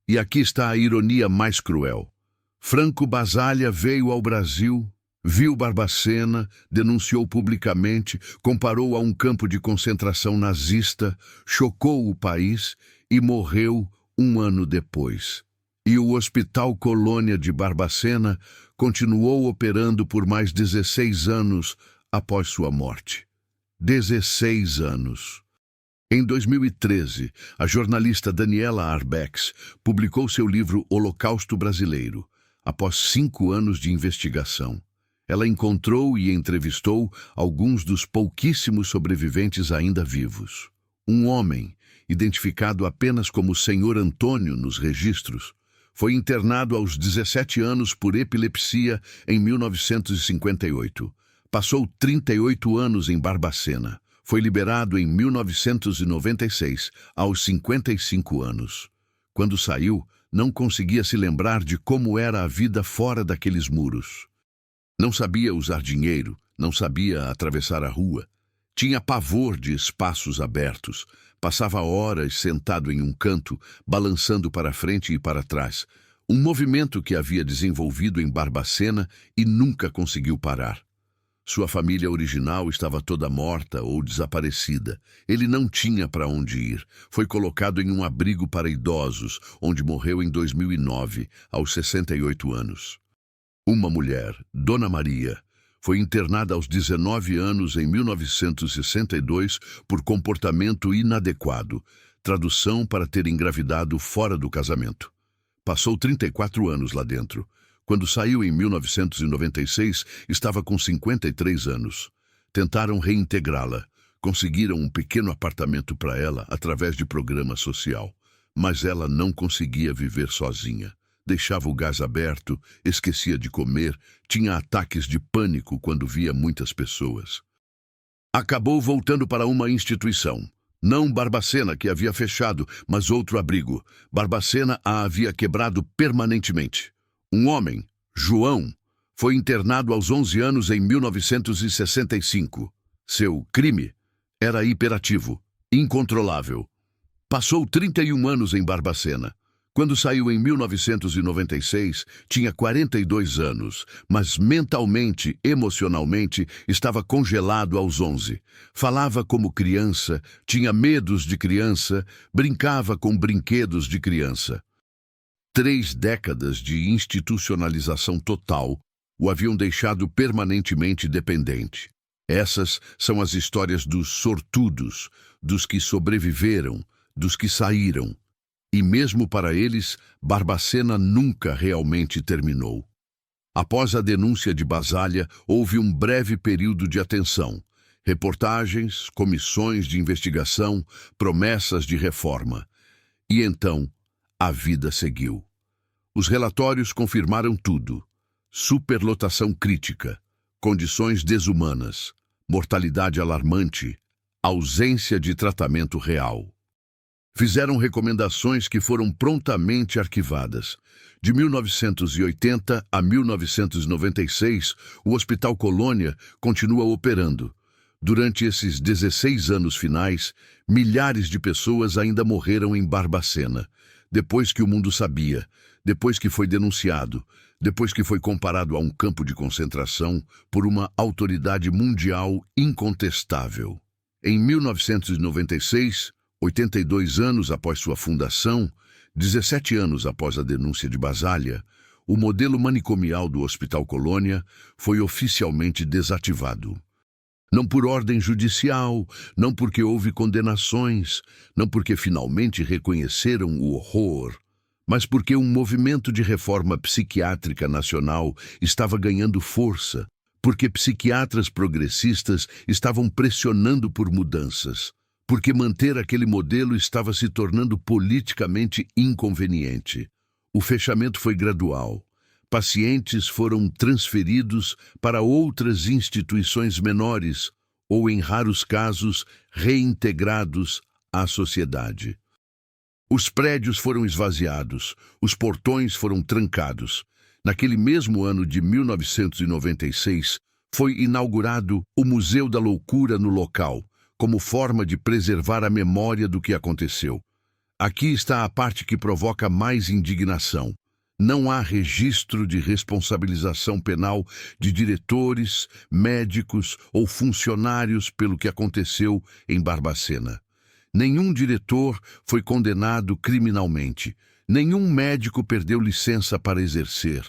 E aqui está a ironia mais cruel. Franco Basaglia veio ao Brasil, viu Barbacena, denunciou publicamente, comparou a um campo de concentração nazista, chocou o país e morreu um ano depois. E o Hospital Colônia de Barbacena continuou operando por mais 16 anos após sua morte. 16 anos. Em 2013, a jornalista Daniela Arbex publicou seu livro Holocausto Brasileiro, após 5 anos de investigação. Ela encontrou e entrevistou alguns dos pouquíssimos sobreviventes ainda vivos. Um homem, identificado apenas como Senhor Antônio nos registros, foi internado aos 17 anos por epilepsia em 1958. Passou 38 anos em Barbacena. Foi liberado em 1996, aos 55 anos. Quando saiu, não conseguia se lembrar de como era a vida fora daqueles muros. Não sabia usar dinheiro, não sabia atravessar a rua. Tinha pavor de espaços abertos. Passava horas sentado em um canto, balançando para frente e para trás. Um movimento que havia desenvolvido em Barbacena e nunca conseguiu parar. Sua família original estava toda morta ou desaparecida. Ele não tinha para onde ir. Foi colocado em um abrigo para idosos, onde morreu em 2009, aos 68 anos. Uma mulher, Dona Maria, foi internada aos 19 anos em 1962 por comportamento inadequado, tradução para ter engravidado fora do casamento. Passou 34 anos lá dentro. Quando saiu em 1996, estava com 53 anos. Tentaram reintegrá-la. Conseguiram um pequeno apartamento para ela através de programa social. Mas ela não conseguia viver sozinha. Deixava o gás aberto, esquecia de comer, tinha ataques de pânico quando via muitas pessoas. Acabou voltando para uma instituição. Não Barbacena, que havia fechado, mas outro abrigo. Barbacena a havia quebrado permanentemente. Um homem, João, foi internado aos 11 anos em 1965. Seu crime era hiperativo, incontrolável. Passou 31 anos em Barbacena. Quando saiu em 1996, tinha 42 anos, mas mentalmente, emocionalmente, estava congelado aos 11. Falava como criança, tinha medos de criança, brincava com brinquedos de criança. 3 décadas de institucionalização total o haviam deixado permanentemente dependente. Essas são as histórias dos sortudos, dos que sobreviveram, dos que saíram. E mesmo para eles, Barbacena nunca realmente terminou. Após a denúncia de Basália, houve um breve período de atenção. Reportagens, comissões de investigação, promessas de reforma. E então, a vida seguiu. Os relatórios confirmaram tudo. Superlotação crítica, condições desumanas, mortalidade alarmante, ausência de tratamento real. Fizeram recomendações que foram prontamente arquivadas. De 1980 a 1996, o Hospital Colônia continua operando. Durante esses 16 anos finais, milhares de pessoas ainda morreram em Barbacena. Depois que o mundo sabia, depois que foi denunciado, depois que foi comparado a um campo de concentração por uma autoridade mundial incontestável. Em 1996, 82 anos após sua fundação, 17 anos após a denúncia de Basália, o modelo manicomial do Hospital Colônia foi oficialmente desativado. Não por ordem judicial, não porque houve condenações, não porque finalmente reconheceram o horror, mas porque um movimento de reforma psiquiátrica nacional estava ganhando força, porque psiquiatras progressistas estavam pressionando por mudanças, porque manter aquele modelo estava se tornando politicamente inconveniente. O fechamento foi gradual. Pacientes foram transferidos para outras instituições menores ou, em raros casos, reintegrados à sociedade. Os prédios foram esvaziados, os portões foram trancados. Naquele mesmo ano de 1996, foi inaugurado o Museu da Loucura no local, como forma de preservar a memória do que aconteceu. Aqui está a parte que provoca mais indignação. Não há registro de responsabilização penal de diretores, médicos ou funcionários pelo que aconteceu em Barbacena. Nenhum diretor foi condenado criminalmente. Nenhum médico perdeu licença para exercer.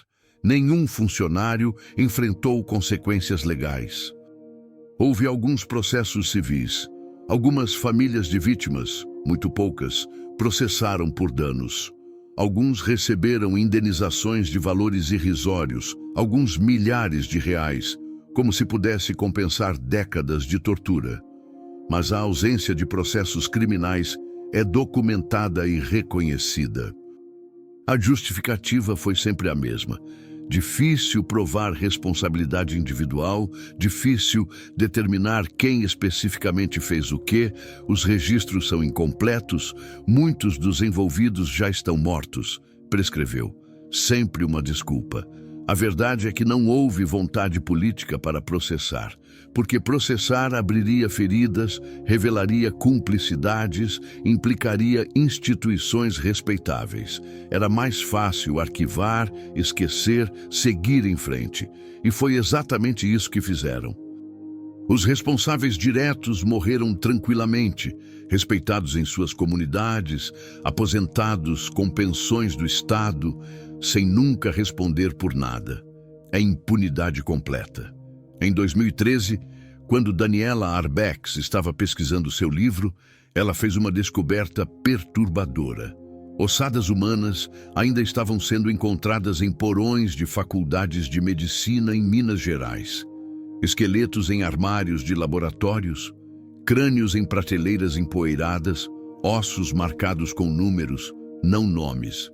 Nenhum funcionário enfrentou consequências legais. Houve alguns processos civis. Algumas famílias de vítimas, muito poucas, processaram por danos. Alguns receberam indenizações de valores irrisórios, alguns milhares de reais, como se pudesse compensar décadas de tortura. Mas a ausência de processos criminais é documentada e reconhecida. A justificativa foi sempre a mesma. Difícil provar responsabilidade individual, difícil determinar quem especificamente fez o quê, os registros são incompletos, muitos dos envolvidos já estão mortos, prescreveu. Sempre uma desculpa. A verdade é que não houve vontade política para processar, porque processar abriria feridas, revelaria cumplicidades, implicaria instituições respeitáveis. Era mais fácil arquivar, esquecer, seguir em frente. E foi exatamente isso que fizeram. Os responsáveis diretos morreram tranquilamente, respeitados em suas comunidades, aposentados com pensões do Estado, sem nunca responder por nada. É impunidade completa. Em 2013, quando Daniela Arbex estava pesquisando seu livro, ela fez uma descoberta perturbadora. Ossadas humanas ainda estavam sendo encontradas em porões de faculdades de medicina em Minas Gerais. Esqueletos em armários de laboratórios, crânios em prateleiras empoeiradas, ossos marcados com números, não nomes.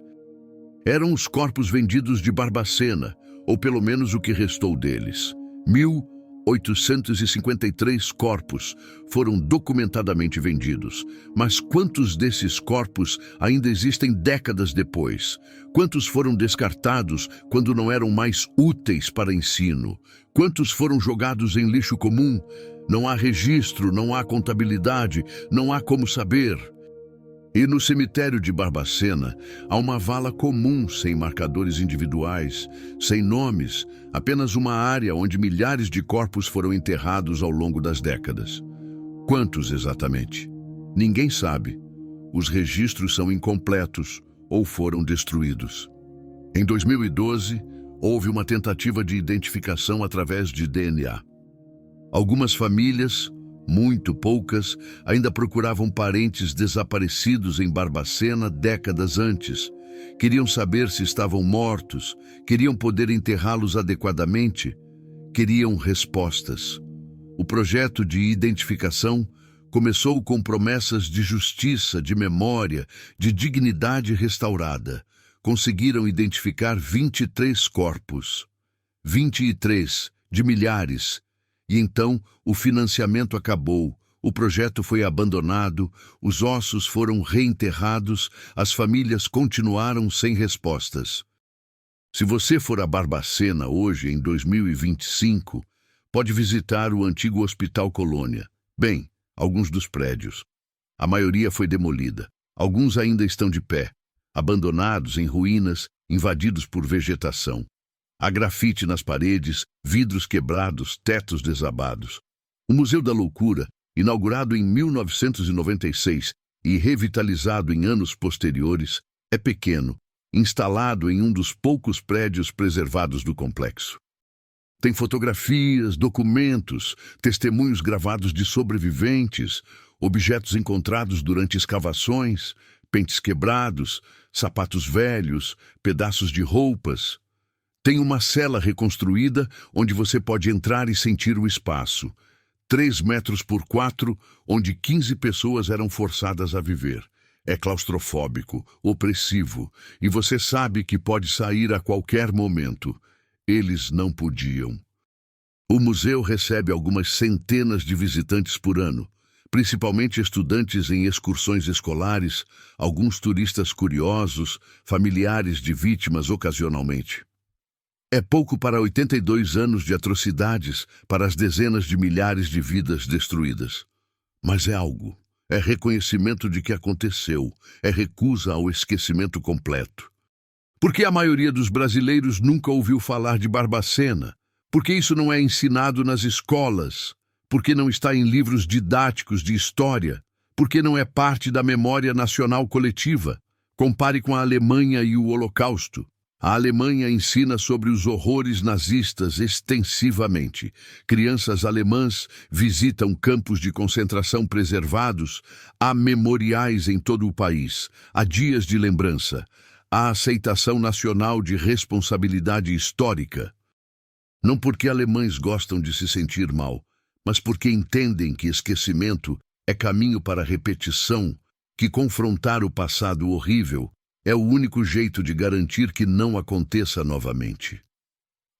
Eram os corpos vendidos de Barbacena, ou pelo menos o que restou deles. 1.853 corpos foram documentadamente vendidos. Mas quantos desses corpos ainda existem décadas depois? Quantos foram descartados quando não eram mais úteis para ensino? Quantos foram jogados em lixo comum? Não há registro, não há contabilidade, não há como saber. E no cemitério de Barbacena, há uma vala comum, sem marcadores individuais, sem nomes, apenas uma área onde milhares de corpos foram enterrados ao longo das décadas. Quantos exatamente? Ninguém sabe. Os registros são incompletos ou foram destruídos. Em 2012, houve uma tentativa de identificação através de DNA. Algumas famílias, muito poucas, ainda procuravam parentes desaparecidos em Barbacena décadas antes. Queriam saber se estavam mortos, queriam poder enterrá-los adequadamente, queriam respostas. O projeto de identificação começou com promessas de justiça, de memória, de dignidade restaurada. Conseguiram identificar 23 corpos. 23 de milhares. E então o financiamento acabou, o projeto foi abandonado, os ossos foram reenterrados, as famílias continuaram sem respostas. Se você for a Barbacena hoje, em 2025, pode visitar o antigo Hospital Colônia. Bem, alguns dos prédios. A maioria foi demolida. Alguns ainda estão de pé, abandonados em ruínas, invadidos por vegetação. Há grafite nas paredes, vidros quebrados, tetos desabados. O Museu da Loucura, inaugurado em 1996 e revitalizado em anos posteriores, é pequeno, instalado em um dos poucos prédios preservados do complexo. Tem fotografias, documentos, testemunhos gravados de sobreviventes, objetos encontrados durante escavações, pentes quebrados, sapatos velhos, pedaços de roupas. Tem uma cela reconstruída onde você pode entrar e sentir o espaço. 3 metros por 4, onde 15 pessoas eram forçadas a viver. É claustrofóbico, opressivo, e você sabe que pode sair a qualquer momento. Eles não podiam. O museu recebe algumas centenas de visitantes por ano, principalmente estudantes em excursões escolares, alguns turistas curiosos, familiares de vítimas ocasionalmente. É pouco para 82 anos de atrocidades, para as dezenas de milhares de vidas destruídas. Mas é algo. É reconhecimento de que aconteceu. É recusa ao esquecimento completo. Por que a maioria dos brasileiros nunca ouviu falar de Barbacena? Por que isso não é ensinado nas escolas? Por que não está em livros didáticos de história? Por que não é parte da memória nacional coletiva? Compare com a Alemanha e o Holocausto. A Alemanha ensina sobre os horrores nazistas extensivamente. Crianças alemãs visitam campos de concentração preservados. Há memoriais em todo o país. Há dias de lembrança. Há aceitação nacional de responsabilidade histórica. Não porque alemães gostam de se sentir mal, mas porque entendem que esquecimento é caminho para repetição, que confrontar o passado horrível é o único jeito de garantir que não aconteça novamente.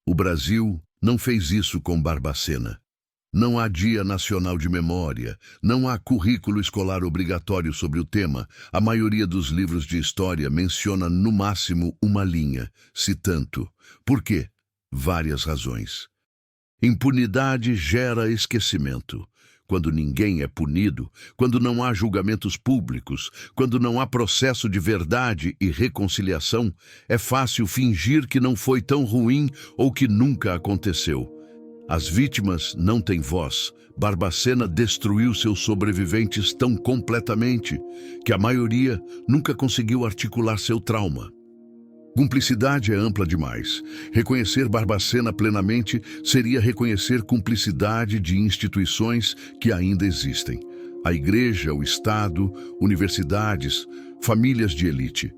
O Brasil não fez isso com Barbacena. Não há Dia Nacional de Memória, não há currículo escolar obrigatório sobre o tema. A maioria dos livros de história menciona no máximo uma linha, se tanto. Por quê? Várias razões. Impunidade gera esquecimento. Quando ninguém é punido, quando não há julgamentos públicos, quando não há processo de verdade e reconciliação, é fácil fingir que não foi tão ruim ou que nunca aconteceu. As vítimas não têm voz. Barbacena destruiu seus sobreviventes tão completamente que a maioria nunca conseguiu articular seu trauma. Cumplicidade é ampla demais. Reconhecer Barbacena plenamente seria reconhecer cumplicidade de instituições que ainda existem. A igreja, o Estado, universidades, famílias de elite.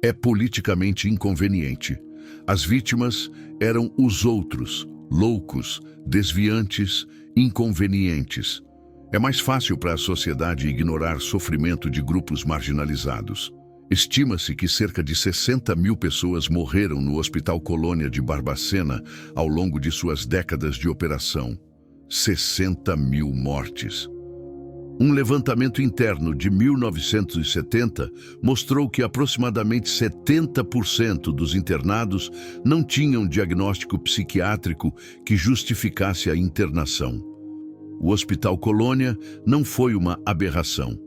É politicamente inconveniente. As vítimas eram os outros, loucos, desviantes, inconvenientes. É mais fácil para a sociedade ignorar sofrimento de grupos marginalizados. Estima-se que cerca de 60 mil pessoas morreram no Hospital Colônia de Barbacena ao longo de suas décadas de operação. 60 mil mortes. Um levantamento interno de 1970 mostrou que aproximadamente 70% dos internados não tinham diagnóstico psiquiátrico que justificasse a internação. O Hospital Colônia não foi uma aberração.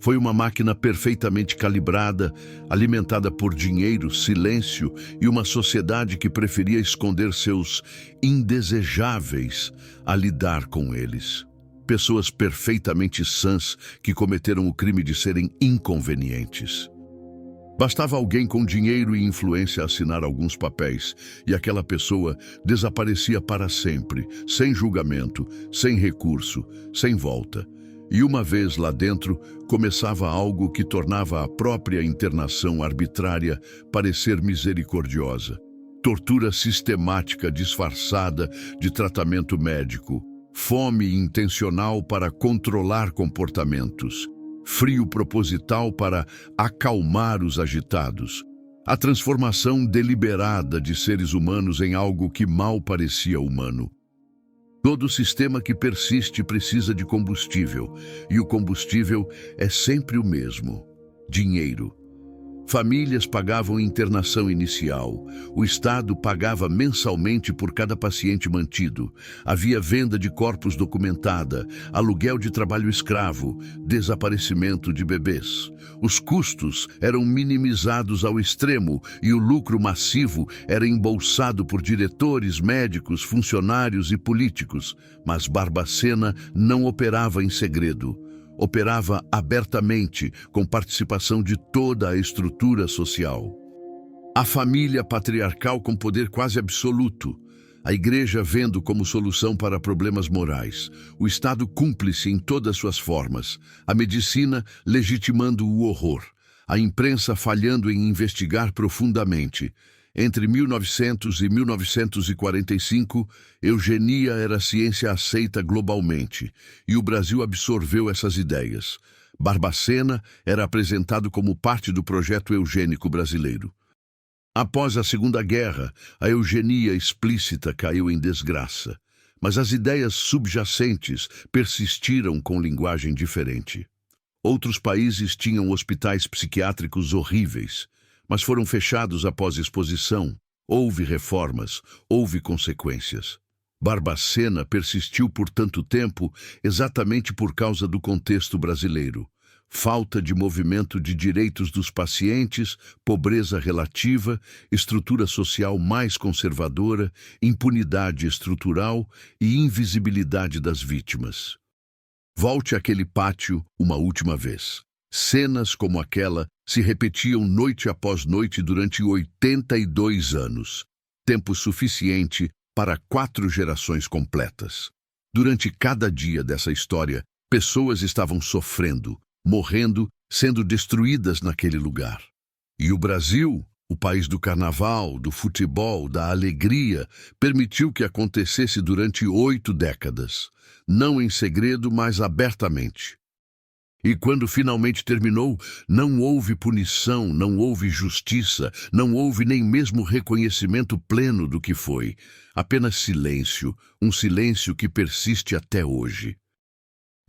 Foi uma máquina perfeitamente calibrada, alimentada por dinheiro, silêncio e uma sociedade que preferia esconder seus indesejáveis a lidar com eles. Pessoas perfeitamente sãs que cometeram o crime de serem inconvenientes. Bastava alguém com dinheiro e influência assinar alguns papéis, e aquela pessoa desaparecia para sempre, sem julgamento, sem recurso, sem volta. E uma vez lá dentro, começava algo que tornava a própria internação arbitrária parecer misericordiosa. Tortura sistemática disfarçada de tratamento médico, fome intencional para controlar comportamentos, frio proposital para acalmar os agitados, a transformação deliberada de seres humanos em algo que mal parecia humano. Todo sistema que persiste precisa de combustível, e o combustível é sempre o mesmo: dinheiro. Famílias pagavam internação inicial. O Estado pagava mensalmente por cada paciente mantido. Havia venda de corpos documentada, aluguel de trabalho escravo, desaparecimento de bebês. Os custos eram minimizados ao extremo e o lucro massivo era embolsado por diretores, médicos, funcionários e políticos. Mas Barbacena não operava em segredo. Operava abertamente, com participação de toda a estrutura social. A família patriarcal com poder quase absoluto, a igreja vendo como solução para problemas morais, o Estado cúmplice em todas suas formas, a medicina legitimando o horror, a imprensa falhando em investigar profundamente. Entre 1900 e 1945, eugenia era ciência aceita globalmente, e o Brasil absorveu essas ideias. Barbacena era apresentado como parte do projeto eugênico brasileiro. Após a Segunda Guerra, a eugenia explícita caiu em desgraça, mas as ideias subjacentes persistiram com linguagem diferente. Outros países tinham hospitais psiquiátricos horríveis, mas foram fechados após exposição. Houve reformas, houve consequências. Barbacena persistiu por tanto tempo exatamente por causa do contexto brasileiro. Falta de movimento de direitos dos pacientes, pobreza relativa, estrutura social mais conservadora, impunidade estrutural e invisibilidade das vítimas. Volte àquele pátio uma última vez. Cenas como aquela se repetiam noite após noite durante 82 anos, tempo suficiente para 4 gerações completas. Durante cada dia dessa história, pessoas estavam sofrendo, morrendo, sendo destruídas naquele lugar. E o Brasil, o país do carnaval, do futebol, da alegria, permitiu que acontecesse durante 8 décadas, não em segredo, mas abertamente. E quando finalmente terminou, não houve punição, não houve justiça, não houve nem mesmo reconhecimento pleno do que foi. Apenas silêncio, um silêncio que persiste até hoje.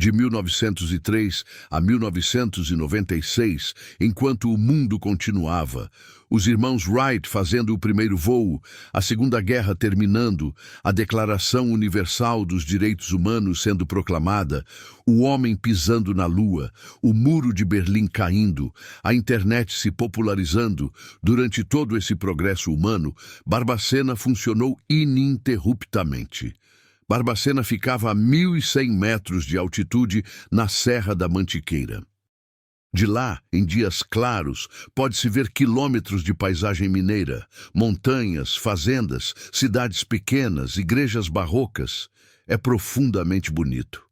De 1903 a 1996, enquanto o mundo continuava, os irmãos Wright fazendo o primeiro voo, a Segunda Guerra terminando, a Declaração Universal dos Direitos Humanos sendo proclamada, o homem pisando na Lua, o Muro de Berlim caindo, a internet se popularizando, durante todo esse progresso humano, Barbacena funcionou ininterruptamente. Barbacena ficava a 1.100 metros de altitude na Serra da Mantiqueira. De lá, em dias claros, pode-se ver quilômetros de paisagem mineira, montanhas, fazendas, cidades pequenas, igrejas barrocas. É profundamente bonito.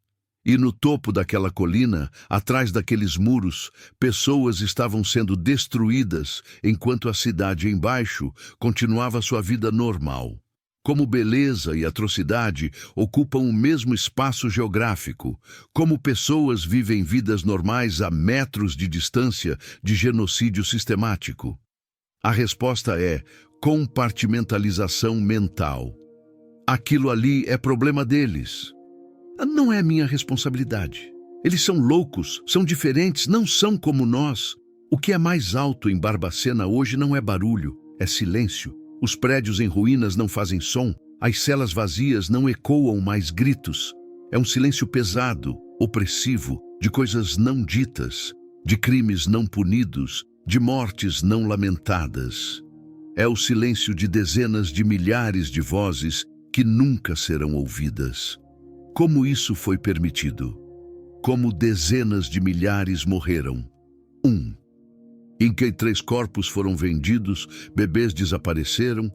E no topo daquela colina, atrás daqueles muros, pessoas estavam sendo destruídas, enquanto a cidade embaixo continuava sua vida normal. Como beleza e atrocidade ocupam o mesmo espaço geográfico, como pessoas vivem vidas normais a metros de distância de genocídio sistemático. A resposta é compartimentalização mental. Aquilo ali é problema deles. Não é minha responsabilidade. Eles são loucos, são diferentes, não são como nós. O que é mais alto em Barbacena hoje não é barulho, é silêncio. Os prédios em ruínas não fazem som, as celas vazias não ecoam mais gritos. É um silêncio pesado, opressivo, de coisas não ditas. de crimes não punidos, de mortes não lamentadas. É o silêncio de dezenas de milhares de vozes que nunca serão ouvidas. Como isso foi permitido? Como dezenas de milhares morreram? 1. Em que 3 corpos foram vendidos, bebês desapareceram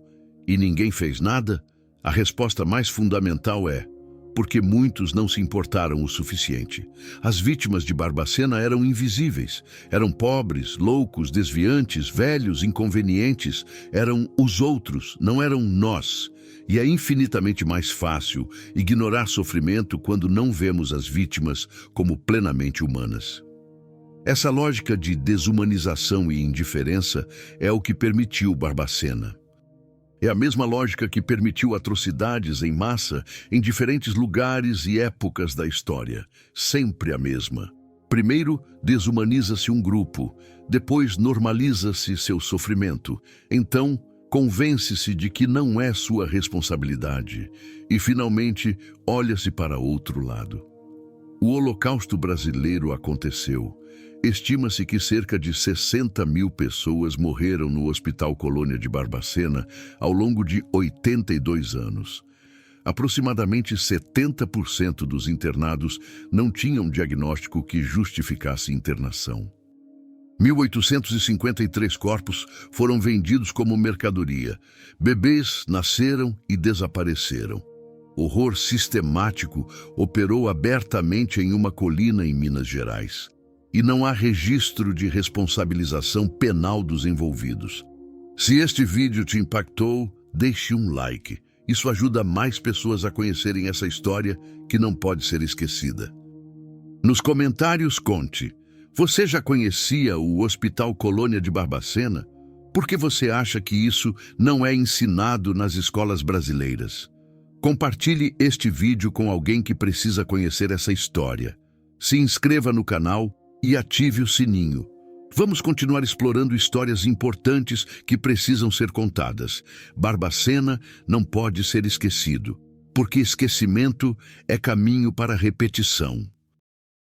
e ninguém fez nada? A resposta mais fundamental é: porque muitos não se importaram o suficiente. As vítimas de Barbacena eram invisíveis. Eram pobres, loucos, desviantes, velhos, inconvenientes. Eram os outros, não eram nós. E é infinitamente mais fácil ignorar sofrimento quando não vemos as vítimas como plenamente humanas. Essa lógica de desumanização e indiferença é o que permitiu Barbacena. É a mesma lógica que permitiu atrocidades em massa em diferentes lugares e épocas da história. Sempre a mesma. Primeiro, desumaniza-se um grupo. Depois, normaliza-se seu sofrimento. Então, convence-se de que não é sua responsabilidade. E, finalmente, olha-se para outro lado. O Holocausto brasileiro aconteceu. Estima-se que cerca de 60 mil pessoas morreram no Hospital Colônia de Barbacena ao longo de 82 anos. Aproximadamente 70% dos internados não tinham diagnóstico que justificasse internação. 1.853 corpos foram vendidos como mercadoria. Bebês nasceram e desapareceram. Horror sistemático operou abertamente em uma colina em Minas Gerais. E não há registro de responsabilização penal dos envolvidos. Se este vídeo te impactou, deixe um like. Isso ajuda mais pessoas a conhecerem essa história que não pode ser esquecida. Nos comentários conte, você já conhecia o Hospital Colônia de Barbacena? Por que você acha que isso não é ensinado nas escolas brasileiras? Compartilhe este vídeo com alguém que precisa conhecer essa história. Se inscreva no canal e ative o sininho. Vamos continuar explorando histórias importantes que precisam ser contadas. Barbacena não pode ser esquecido, porque esquecimento é caminho para repetição.